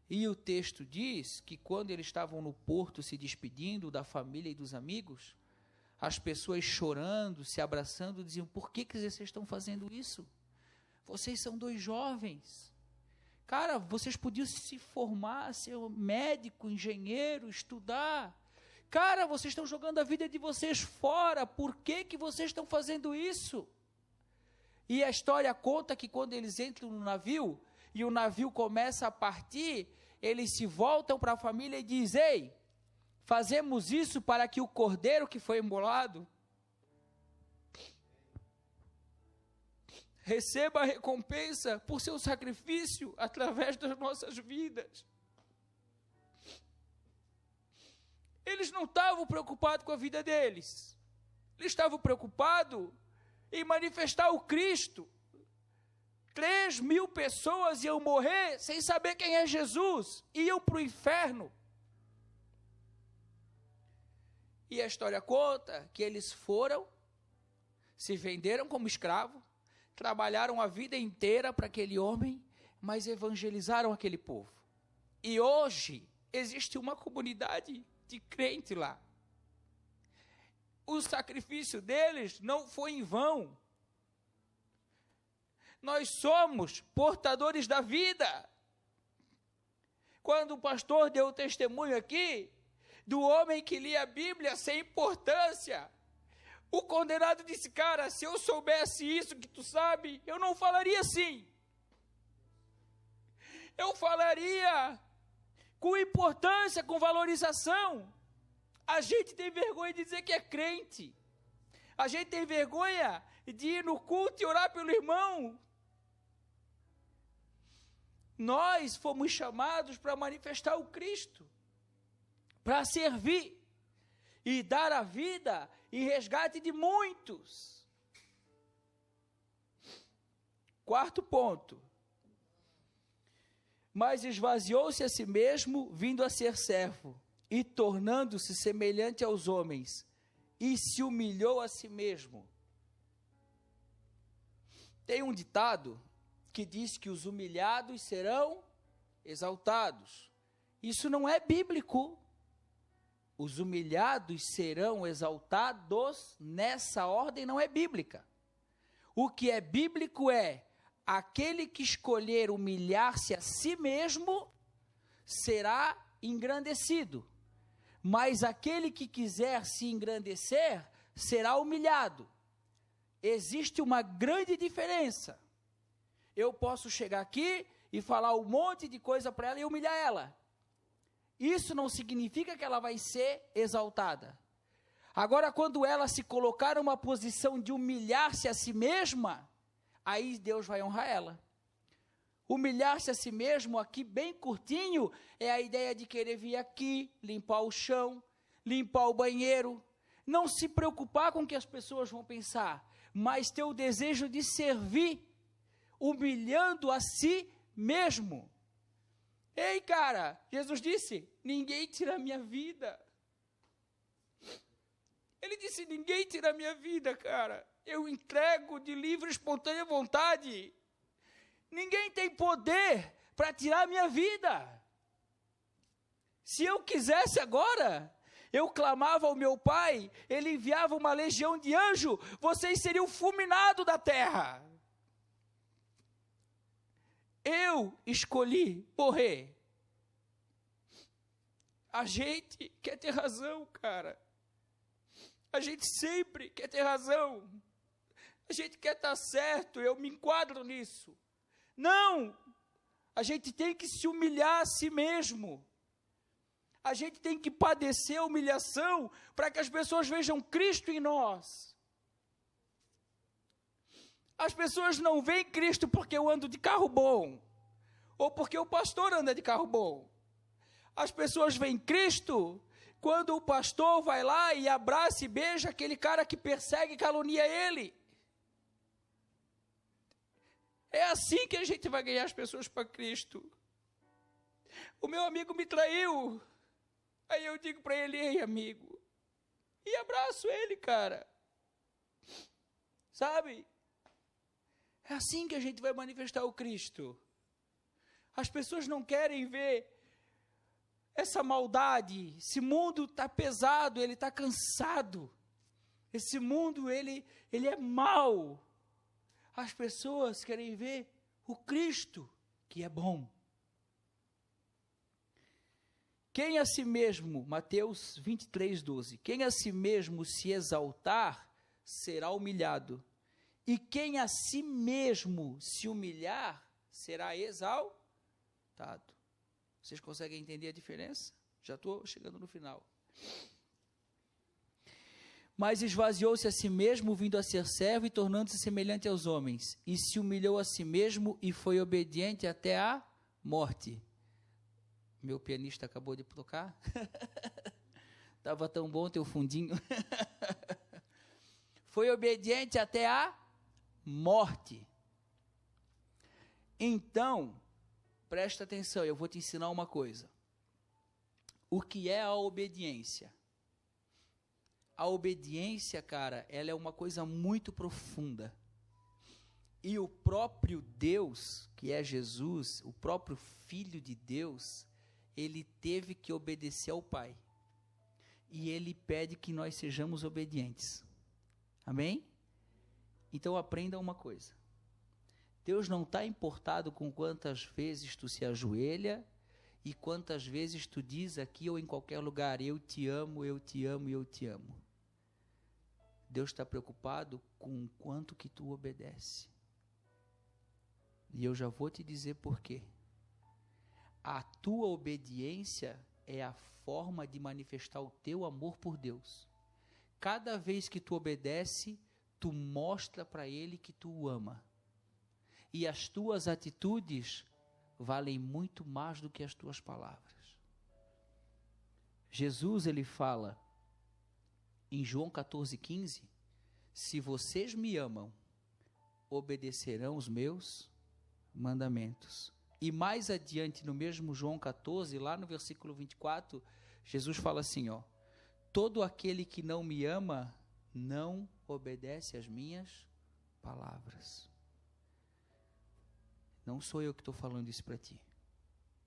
E o texto diz que quando eles estavam no porto se despedindo da família e dos amigos, as pessoas chorando, se abraçando, diziam: por que vocês estão fazendo isso? Vocês são 2 jovens. Cara, vocês podiam se formar, ser médico, engenheiro, estudar. Cara, vocês estão jogando a vida de vocês fora. Por que que vocês estão fazendo isso? E a história conta que quando eles entram no navio, e o navio começa a partir, eles se voltam para a família e dizem: ei, fazemos isso para que o cordeiro que foi imolado receba a recompensa por seu sacrifício através das nossas vidas. Eles não estavam preocupados com a vida deles. Eles estavam preocupados em manifestar o Cristo. 3.000 pessoas iam morrer sem saber quem é Jesus. Iam para o inferno. E a história conta que eles foram, se venderam como escravo, trabalharam a vida inteira para aquele homem, mas evangelizaram aquele povo. E hoje existe uma comunidade de crente lá. O sacrifício deles não foi em vão. Nós somos portadores da vida. Quando o pastor deu o testemunho aqui, do homem que lia a Bíblia sem importância, o condenado disse: cara, se eu soubesse isso que tu sabe, eu não falaria assim. Eu falaria com importância, com valorização. A gente tem vergonha de dizer que é crente. A gente tem vergonha de ir no culto e orar pelo irmão. Nós fomos chamados para manifestar o Cristo, para servir e dar a vida em resgate de muitos. Quarto ponto. Mas esvaziou-se a si mesmo, vindo a ser servo, e tornando-se semelhante aos homens, e se humilhou a si mesmo. Tem um ditado que diz que os humilhados serão exaltados. Isso não é bíblico. Os humilhados serão exaltados, nessa ordem não é bíblica. O que é bíblico é: aquele que escolher humilhar-se a si mesmo será engrandecido, mas aquele que quiser se engrandecer será humilhado. Existe uma grande diferença. Eu posso chegar aqui e falar um monte de coisa para ela e humilhar ela. Isso não significa que ela vai ser exaltada. Agora, quando ela se colocar numa posição de humilhar-se a si mesma, aí Deus vai honrar ela. Humilhar-se a si mesmo, aqui bem curtinho, é a ideia de querer vir aqui, limpar o chão, limpar o banheiro, não se preocupar com o que as pessoas vão pensar, mas ter o desejo de servir, humilhando a si mesmo. Ei, cara, Jesus disse: ninguém tira a minha vida. Ele disse: ninguém tira a minha vida, cara. Eu entrego de livre e espontânea vontade. Ninguém tem poder para tirar a minha vida. Se eu quisesse agora, eu clamava ao meu Pai, Ele enviava uma legião de anjos, vocês seriam fulminados da terra. Eu escolhi morrer. A gente quer ter razão, cara. A gente sempre quer ter razão. A gente quer estar certo, eu me enquadro nisso. Não! A gente tem que se humilhar a si mesmo. A gente tem que padecer a humilhação para que as pessoas vejam Cristo em nós. As pessoas não veem Cristo porque eu ando de carro bom, ou porque o pastor anda de carro bom. As pessoas veem Cristo quando o pastor vai lá e abraça e beija aquele cara que persegue e calunia ele. É assim que a gente vai ganhar as pessoas para Cristo. O meu amigo me traiu. Aí eu digo para ele: ei, amigo. E abraço ele, cara. Sabe? É assim que a gente vai manifestar o Cristo. As pessoas não querem ver essa maldade. Esse mundo está pesado, ele está cansado. Esse mundo, ele é mau. As pessoas querem ver o Cristo, que é bom. Quem a si mesmo, Mateus 23, 12, quem a si mesmo se exaltar, será humilhado, e quem a si mesmo se humilhar, será exaltado. Vocês conseguem entender a diferença? Já estou chegando no final. Mas esvaziou-se a si mesmo, vindo a ser servo e tornando-se semelhante aos homens, e se humilhou a si mesmo e foi obediente até a morte. Meu pianista acabou de tocar. Estava tão bom teu fundinho. Foi obediente até a morte. Então, presta atenção, eu vou te ensinar uma coisa. O que é a obediência? A obediência, cara, ela é uma coisa muito profunda. E o próprio Deus, que é Jesus, o próprio Filho de Deus, ele teve que obedecer ao Pai. E ele pede que nós sejamos obedientes. Amém? Então aprenda uma coisa. Deus não está importado com quantas vezes tu se ajoelha e quantas vezes tu diz aqui ou em qualquer lugar, eu te amo, eu te amo, eu te amo. Deus está preocupado com o quanto que tu obedece. E eu já vou te dizer por quê. A tua obediência é a forma de manifestar o teu amor por Deus. Cada vez que tu obedece, tu mostra para Ele que tu o ama. E as tuas atitudes valem muito mais do que as tuas palavras. Jesus, ele fala em João 14,15, se vocês me amam, obedecerão os meus mandamentos. E mais adiante, no mesmo João 14, lá no versículo 24, Jesus fala assim, ó, todo aquele que não me ama, não obedece às minhas palavras. Não sou eu que estou falando isso para ti,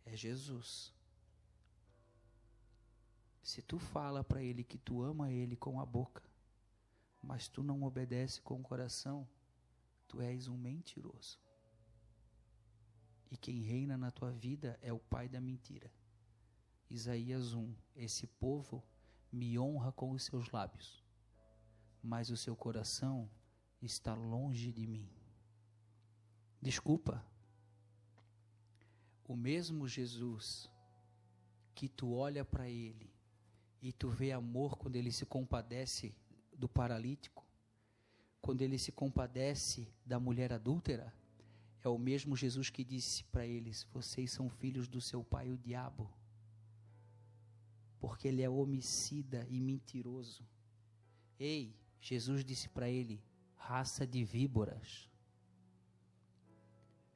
é Jesus. Se tu fala para ele que tu ama ele com a boca, mas tu não obedece com o coração, tu és um mentiroso. E quem reina na tua vida é o pai da mentira. Isaías 1, esse povo me honra com os seus lábios, mas o seu coração está longe de mim. Desculpa, o mesmo Jesus que tu olha para ele e tu vê amor quando ele se compadece do paralítico, quando ele se compadece da mulher adúltera, é o mesmo Jesus que disse para eles, vocês são filhos do seu pai, o diabo, porque ele é homicida e mentiroso. Ei, Jesus disse para ele, raça de víboras.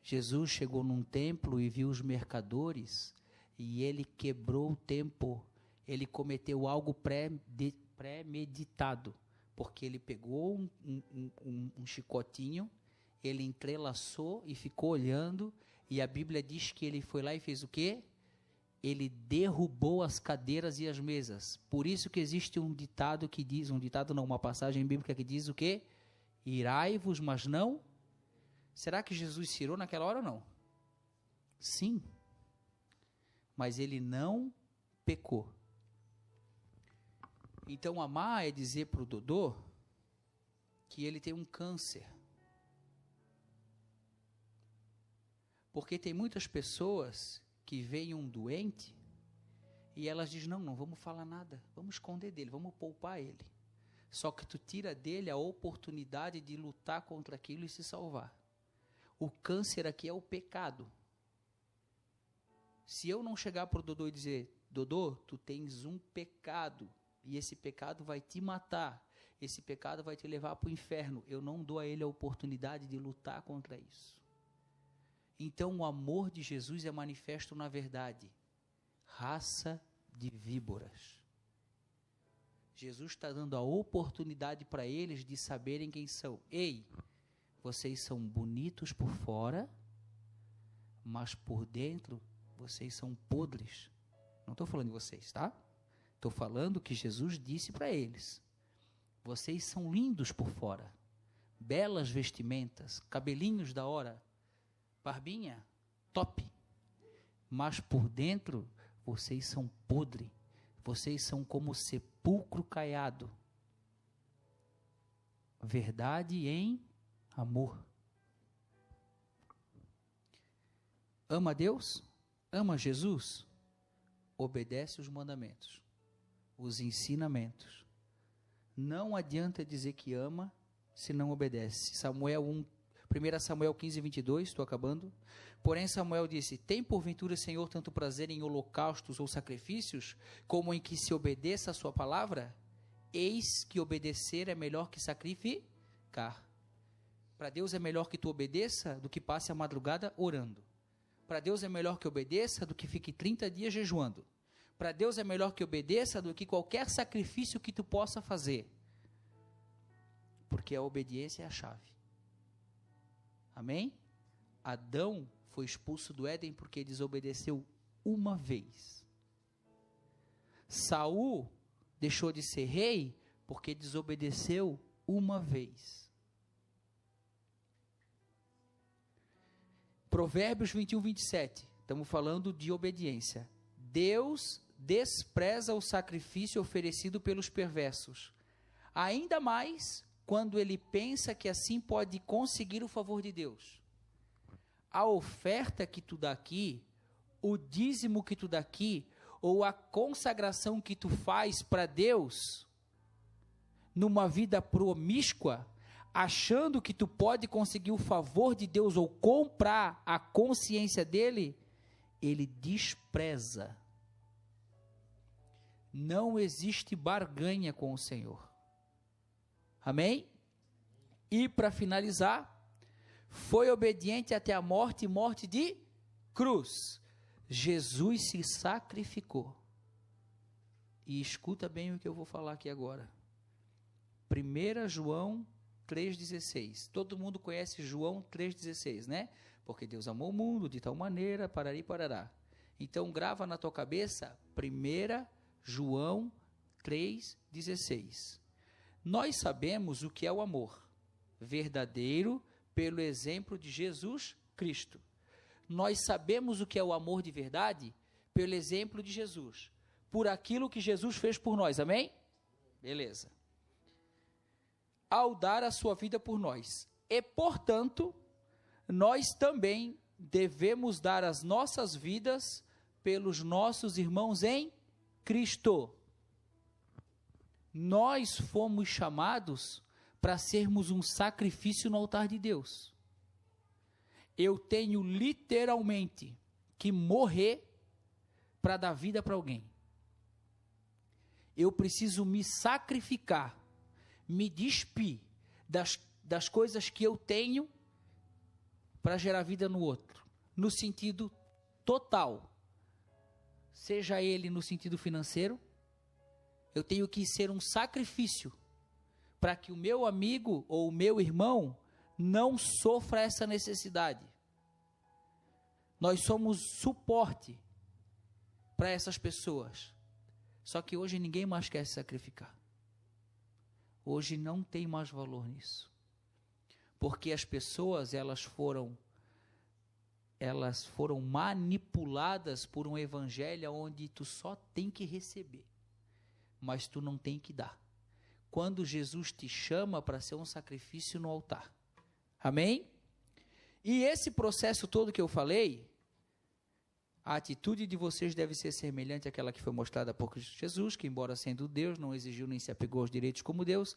Jesus chegou num templo e viu os mercadores, e ele quebrou o templo, ele cometeu algo premeditado, porque ele pegou um chicotinho, ele entrelaçou e ficou olhando, e a Bíblia diz que ele foi lá e fez o quê? Ele derrubou as cadeiras e as mesas. Por isso que existe um ditado que diz, uma passagem bíblica que diz o quê? Irai-vos, mas não. Será que Jesus se irou naquela hora ou não? Sim. Mas ele não pecou. Então amar é dizer para o Dodô que ele tem um câncer. Porque tem muitas pessoas que veem um doente e elas dizem, não vamos falar nada, vamos esconder dele, vamos poupar ele. Só que tu tira dele a oportunidade de lutar contra aquilo e se salvar. O câncer aqui é o pecado. Se eu não chegar para o Dodô e dizer, Dodô, tu tens um pecado, e esse pecado vai te matar, esse pecado vai te levar para o inferno, eu não dou a ele a oportunidade de lutar contra isso. Então o amor de Jesus é manifesto na verdade. Raça de víboras. Jesus está dando a oportunidade para eles de saberem quem são. Ei, vocês são bonitos por fora, mas por dentro vocês são podres. Não estou falando de vocês, tá? Estou falando que Jesus disse para eles. Vocês são lindos por fora, belas vestimentas, cabelinhos da hora, barbinha, top. Mas por dentro, vocês são podre, vocês são como sepulcro caiado. Verdade em amor. Ama Deus? Ama Jesus? Obedece os mandamentos, os ensinamentos. Não adianta dizer que ama se não obedece. 1 Samuel 15, 22, estou acabando. Porém Samuel disse, tem porventura, Senhor, tanto prazer em holocaustos ou sacrifícios, como em que se obedeça a sua palavra? Eis que obedecer é melhor que sacrificar. Para Deus é melhor que tu obedeça do que passe a madrugada orando. Para Deus é melhor que obedeça do que fique 30 dias jejuando. Para Deus é melhor que obedeça do que qualquer sacrifício que tu possa fazer. Porque a obediência é a chave. Amém? Adão foi expulso do Éden porque desobedeceu uma vez. Saul deixou de ser rei porque desobedeceu uma vez. Provérbios 21, 27. Estamos falando de obediência. Deus despreza o sacrifício oferecido pelos perversos. Ainda mais quando ele pensa que assim pode conseguir o favor de Deus. A oferta que tu dá aqui, o dízimo que tu dá aqui, ou a consagração que tu faz para Deus, numa vida promíscua, achando que tu pode conseguir o favor de Deus ou comprar a consciência dele, ele despreza. Não existe barganha com o Senhor. Amém? E para finalizar, foi obediente até a morte e morte de cruz. Jesus se sacrificou. E escuta bem o que eu vou falar aqui agora. 1 João 3,16. Todo mundo conhece João 3,16, né? Porque Deus amou o mundo de tal maneira, parari, parará. Então grava na tua cabeça, 1 João 3,16. Nós sabemos o que é o amor verdadeiro pelo exemplo de Jesus Cristo. Nós sabemos o que é o amor de verdade pelo exemplo de Jesus, por aquilo que Jesus fez por nós, amém? Beleza. Ao dar a sua vida por nós. E, portanto, nós também devemos dar as nossas vidas pelos nossos irmãos em Cristo. Nós fomos chamados para sermos um sacrifício no altar de Deus. Eu tenho literalmente que morrer para dar vida para alguém. Eu preciso me sacrificar, me despir das coisas que eu tenho para gerar vida no outro, no sentido total. Seja ele no sentido financeiro, eu tenho que ser um sacrifício para que o meu amigo ou o meu irmão não sofra essa necessidade. Nós somos suporte para essas pessoas. Só que hoje ninguém mais quer se sacrificar. Hoje não tem mais valor nisso. Porque as pessoas, elas foram manipuladas por um evangelho onde tu só tem que receber, mas tu não tem que dar. Quando Jesus te chama para ser um sacrifício no altar. Amém? E esse processo todo que eu falei, a atitude de vocês deve ser semelhante àquela que foi mostrada por Cristo Jesus, que embora sendo Deus, não exigiu nem se apegou aos direitos como Deus,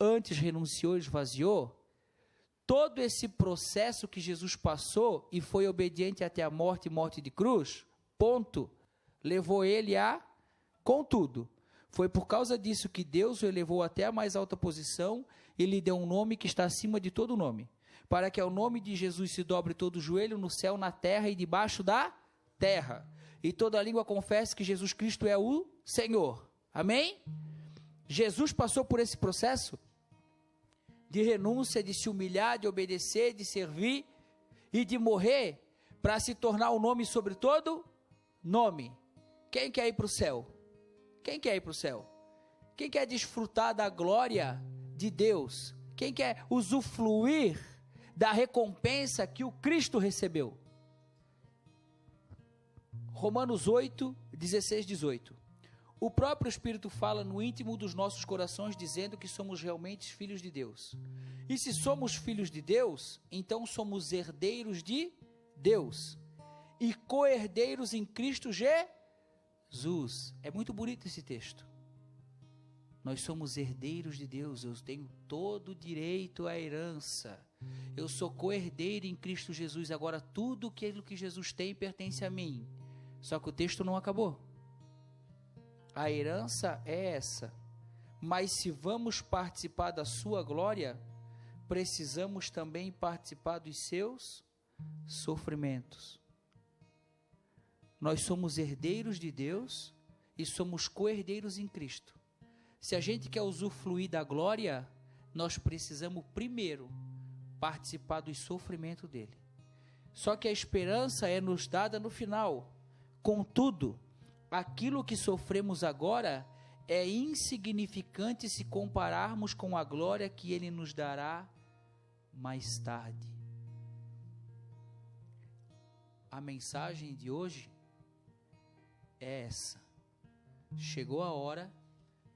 antes renunciou e esvaziou. Todo esse processo que Jesus passou e foi obediente até a morte e morte de cruz, ponto, levou ele a, contudo, foi por causa disso que Deus o elevou até a mais alta posição e lhe deu um nome que está acima de todo nome, para que ao nome de Jesus se dobre todo o joelho no céu, na terra e debaixo da terra, e toda língua confesse que Jesus Cristo é o Senhor. Amém? Jesus passou por esse processo de renúncia, de se humilhar, de obedecer, de servir e de morrer para se tornar o nome sobre todo nome. Quem quer ir para o céu? Quem quer ir para o céu? Quem quer desfrutar da glória de Deus? Quem quer usufruir da recompensa que o Cristo recebeu? Romanos 8, 16, 18. O próprio Espírito fala no íntimo dos nossos corações, dizendo que somos realmente filhos de Deus. E se somos filhos de Deus, então somos herdeiros de Deus e co-herdeiros em Cristo Jesus. É muito bonito esse texto. Nós somos herdeiros de Deus. Eu tenho todo o direito à herança. Eu sou co-herdeiro em Cristo Jesus. Agora tudo aquilo que Jesus tem pertence a mim. Só que o texto não acabou. A herança é essa. Mas se vamos participar da sua glória, precisamos também participar dos seus sofrimentos. Nós somos herdeiros de Deus e somos co-herdeiros em Cristo. Se a gente quer usufruir da glória, nós precisamos primeiro participar do sofrimento dele. Só que a esperança é nos dada no final. Contudo, aquilo que sofremos agora é insignificante se compararmos com a glória que ele nos dará mais tarde. A mensagem de hoje é essa. Chegou a hora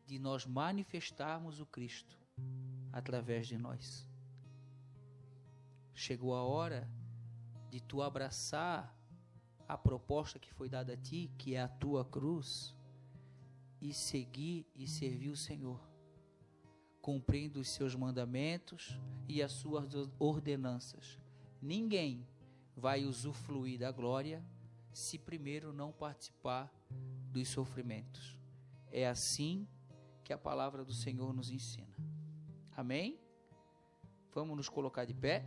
de nós manifestarmos o Cristo através de nós. Chegou a hora de tu abraçar a proposta que foi dada a ti, que é a tua cruz, e seguir e servir o Senhor, cumprindo os seus mandamentos e as suas ordenanças. Ninguém vai usufruir da glória se primeiro não participar dos sofrimentos. É assim que a palavra do Senhor nos ensina. Amém? Vamos nos colocar de pé.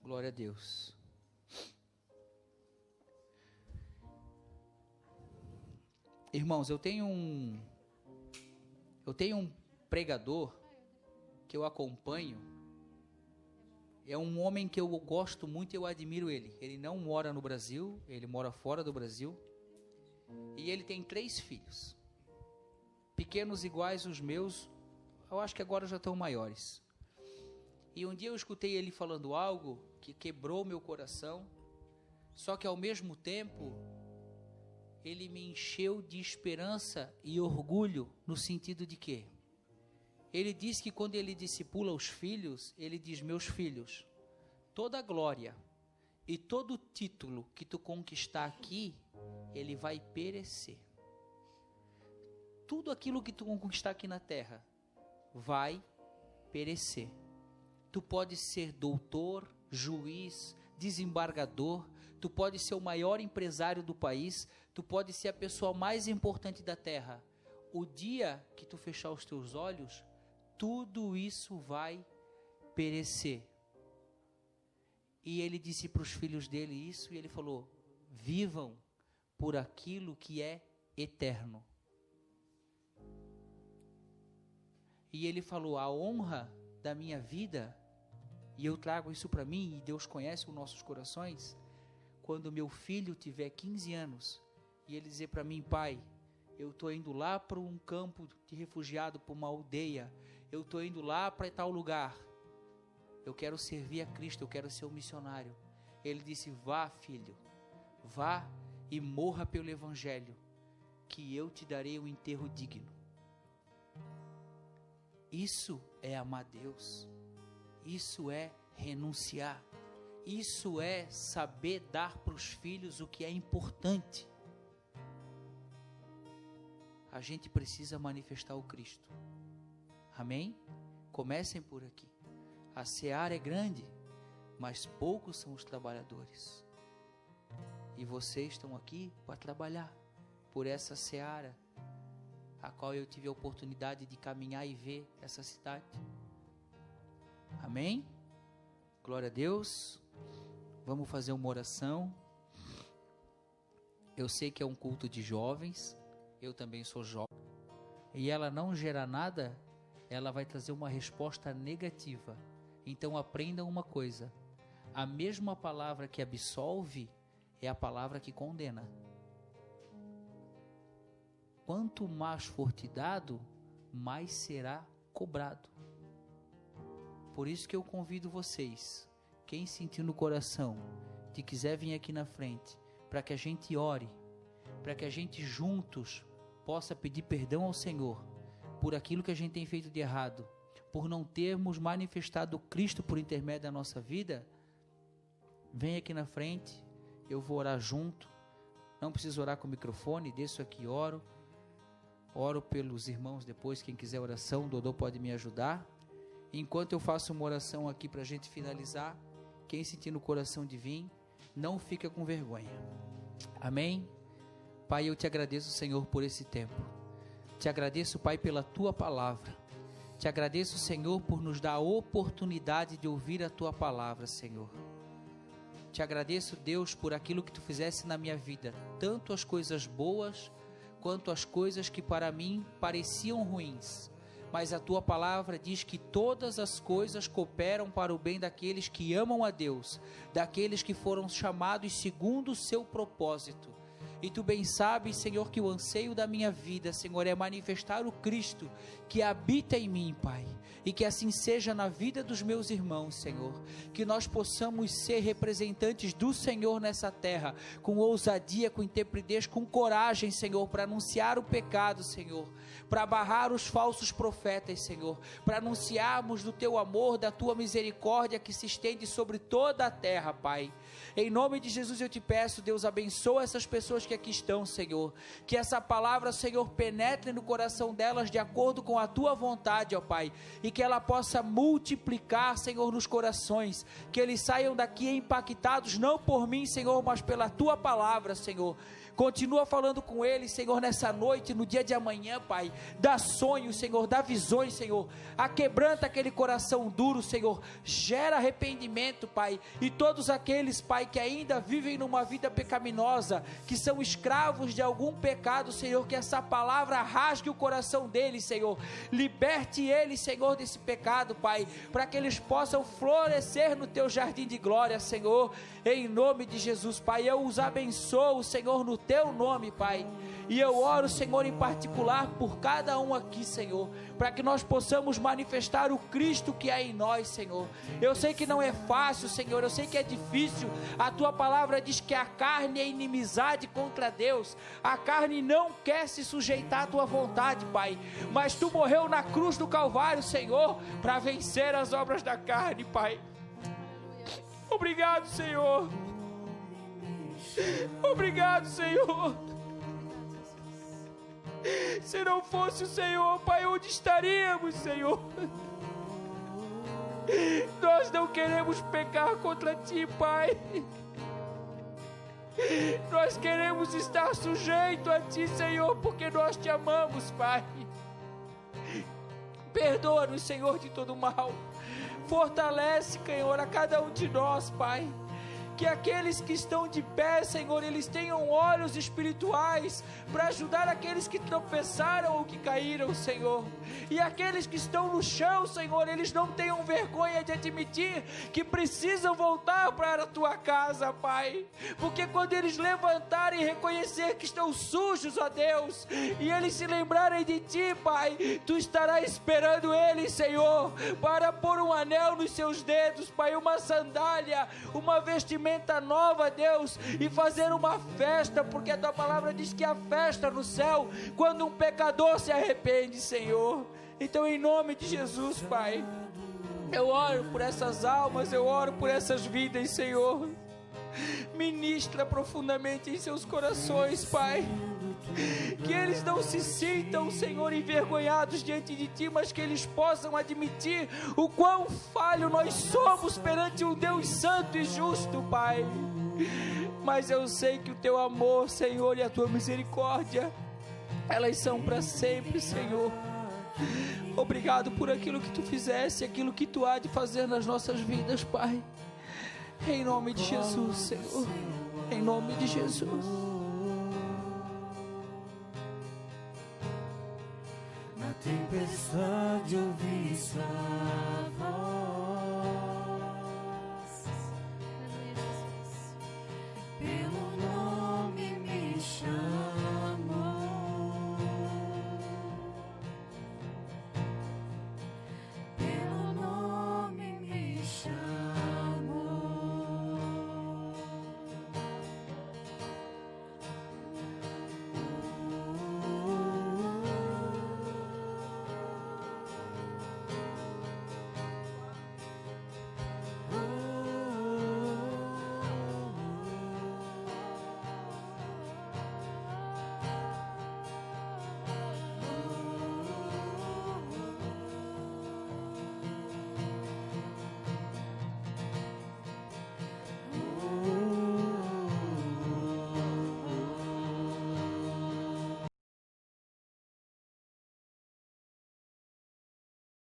Glória a Deus. Irmãos, eu tenho um pregador que eu acompanho. É um homem que eu gosto muito e eu admiro ele. Ele não mora no Brasil, ele mora fora do Brasil. E ele tem 3 filhos. Pequenos iguais os meus, eu acho que agora já estão maiores. E um dia eu escutei ele falando algo que quebrou meu coração. Só que ao mesmo tempo, ele me encheu de esperança e orgulho no sentido de quê? Ele diz que quando ele discipula os filhos, ele diz: meus filhos, toda a glória e todo o título que tu conquistar aqui, ele vai perecer. Tudo aquilo que tu conquistar aqui na terra vai perecer. Tu pode ser doutor, juiz, desembargador, tu pode ser o maior empresário do país, tu pode ser a pessoa mais importante da terra. O dia que tu fechar os teus olhos, tudo isso vai perecer. E ele disse para os filhos dele isso, e ele falou: vivam por aquilo que é eterno. E ele falou: a honra da minha vida, e eu trago isso para mim, e Deus conhece os nossos corações, quando meu filho tiver 15 anos, e ele dizer para mim: pai, eu estou indo lá para um campo de refugiado, para uma aldeia, eu estou indo lá para tal lugar, eu quero servir a Cristo, eu quero ser um missionário. Ele disse: vá, filho, vá e morra pelo Evangelho, que eu te darei um enterro digno. Isso é amar Deus, isso é renunciar, isso é saber dar para os filhos o que é importante. A gente precisa manifestar o Cristo. Amém? Comecem por aqui. A seara é grande, mas poucos são os trabalhadores. E vocês estão aqui para trabalhar por essa seara, a qual eu tive a oportunidade de caminhar e ver essa cidade. Amém? Glória a Deus. Vamos fazer uma oração. Eu sei que é um culto de jovens, eu também sou jovem, e ela não gera nada, ela vai trazer uma resposta negativa. Então aprendam uma coisa: a mesma palavra que absolve é a palavra que condena. Quanto mais for te dado, mais será cobrado. Por isso que eu convido vocês, quem sentir no coração, que quiser vir aqui na frente, para que a gente ore, para que a gente juntos possa pedir perdão ao Senhor, por aquilo que a gente tem feito de errado, por não termos manifestado Cristo por intermédio da nossa vida. Vem aqui na frente, eu vou orar junto. Não preciso orar com o microfone, desço aqui, oro pelos irmãos depois, quem quiser oração, o Dodô pode me ajudar. Enquanto eu faço uma oração aqui para a gente finalizar, quem sentir no coração de vir, não fica com vergonha. Amém? Pai, eu te agradeço, Senhor, por esse tempo. Te agradeço, Pai, pela tua palavra. Te agradeço, Senhor, por nos dar a oportunidade de ouvir a tua palavra, Senhor. Te agradeço, Deus, por aquilo que tu fizesse na minha vida, tanto as coisas boas, quanto as coisas que para mim pareciam ruins. Mas a tua palavra diz que todas as coisas cooperam para o bem daqueles que amam a Deus, daqueles que foram chamados segundo o seu propósito. E tu bem sabes, Senhor, que o anseio da minha vida, Senhor, é manifestar o Cristo que habita em mim, Pai. E que assim seja na vida dos meus irmãos, Senhor. Que nós possamos ser representantes do Senhor nessa terra, com ousadia, com intrepidez, com coragem, Senhor, para anunciar o pecado, Senhor. Para barrar os falsos profetas, Senhor. Para anunciarmos do teu amor, da tua misericórdia que se estende sobre toda a terra, Pai. Em nome de Jesus eu te peço, Deus, abençoa essas pessoas que aqui estão, Senhor. Que essa palavra, Senhor, penetre no coração delas de acordo com a tua vontade, ó Pai. E que ela possa multiplicar, Senhor, nos corações. Que eles saiam daqui impactados, não por mim, Senhor, mas pela tua palavra, Senhor. Continua falando com eles, Senhor, nessa noite, no dia de amanhã, Pai. Dá sonhos, Senhor, dá visões, Senhor. Aquebranta aquele coração duro, Senhor. Gera arrependimento, Pai. E todos aqueles, Pai, que ainda vivem numa vida pecaminosa, que são escravos de algum pecado, Senhor, que essa palavra rasgue o coração deles, Senhor. Liberte eles, Senhor, desse pecado, Pai, para que eles possam florescer no teu jardim de glória, Senhor. Em nome de Jesus, Pai, eu os abençoo, Senhor, no teu nome, Pai. E eu oro, Senhor, em particular por cada um aqui, Senhor, para que nós possamos manifestar o Cristo que há em nós, Senhor. Eu sei que não é fácil, Senhor, eu sei que é difícil. A tua palavra diz que a carne é inimizade contra Deus. A carne não quer se sujeitar à tua vontade, Pai, mas tu morreu na cruz do Calvário, Senhor, para vencer as obras da carne, Pai. Obrigado, Senhor. Obrigado, Senhor. Se não fosse o Senhor, Pai, onde estaríamos, Senhor? Nós não queremos pecar contra Ti, Pai. Nós queremos estar sujeito a Ti, Senhor, porque nós Te amamos, Pai. Perdoa-nos, Senhor, de todo mal. Fortalece, Senhor, a cada um de nós, Pai. Que aqueles que estão de pé, Senhor, eles tenham olhos espirituais para ajudar aqueles que tropeçaram ou que caíram, Senhor. E aqueles que estão no chão, Senhor, eles não tenham vergonha de admitir que precisam voltar para a Tua casa, Pai. Porque quando eles levantarem e reconhecer que estão sujos, ó Deus, e eles se lembrarem de Ti, Pai, Tu estarás esperando eles, Senhor, para pôr um anel nos seus dedos, Pai, uma sandália, uma vestimenta nova, Deus, e fazer uma festa, porque a tua palavra diz que há festa no céu quando um pecador se arrepende, Senhor. Então, em nome de Jesus, Pai, eu oro por essas almas, eu oro por essas vidas, Senhor. Ministra profundamente em seus corações, Pai. Que eles não se sintam, Senhor, envergonhados diante de Ti, mas que eles possam admitir o quão falho nós somos perante um Deus santo e justo, Pai. Mas eu sei que o Teu amor, Senhor, e a Tua misericórdia, elas são para sempre, Senhor. Obrigado por aquilo que Tu fizeste, aquilo que Tu há de fazer nas nossas vidas, Pai. Em nome de Jesus, Senhor. Em nome de Jesus. Na tempestade ouvi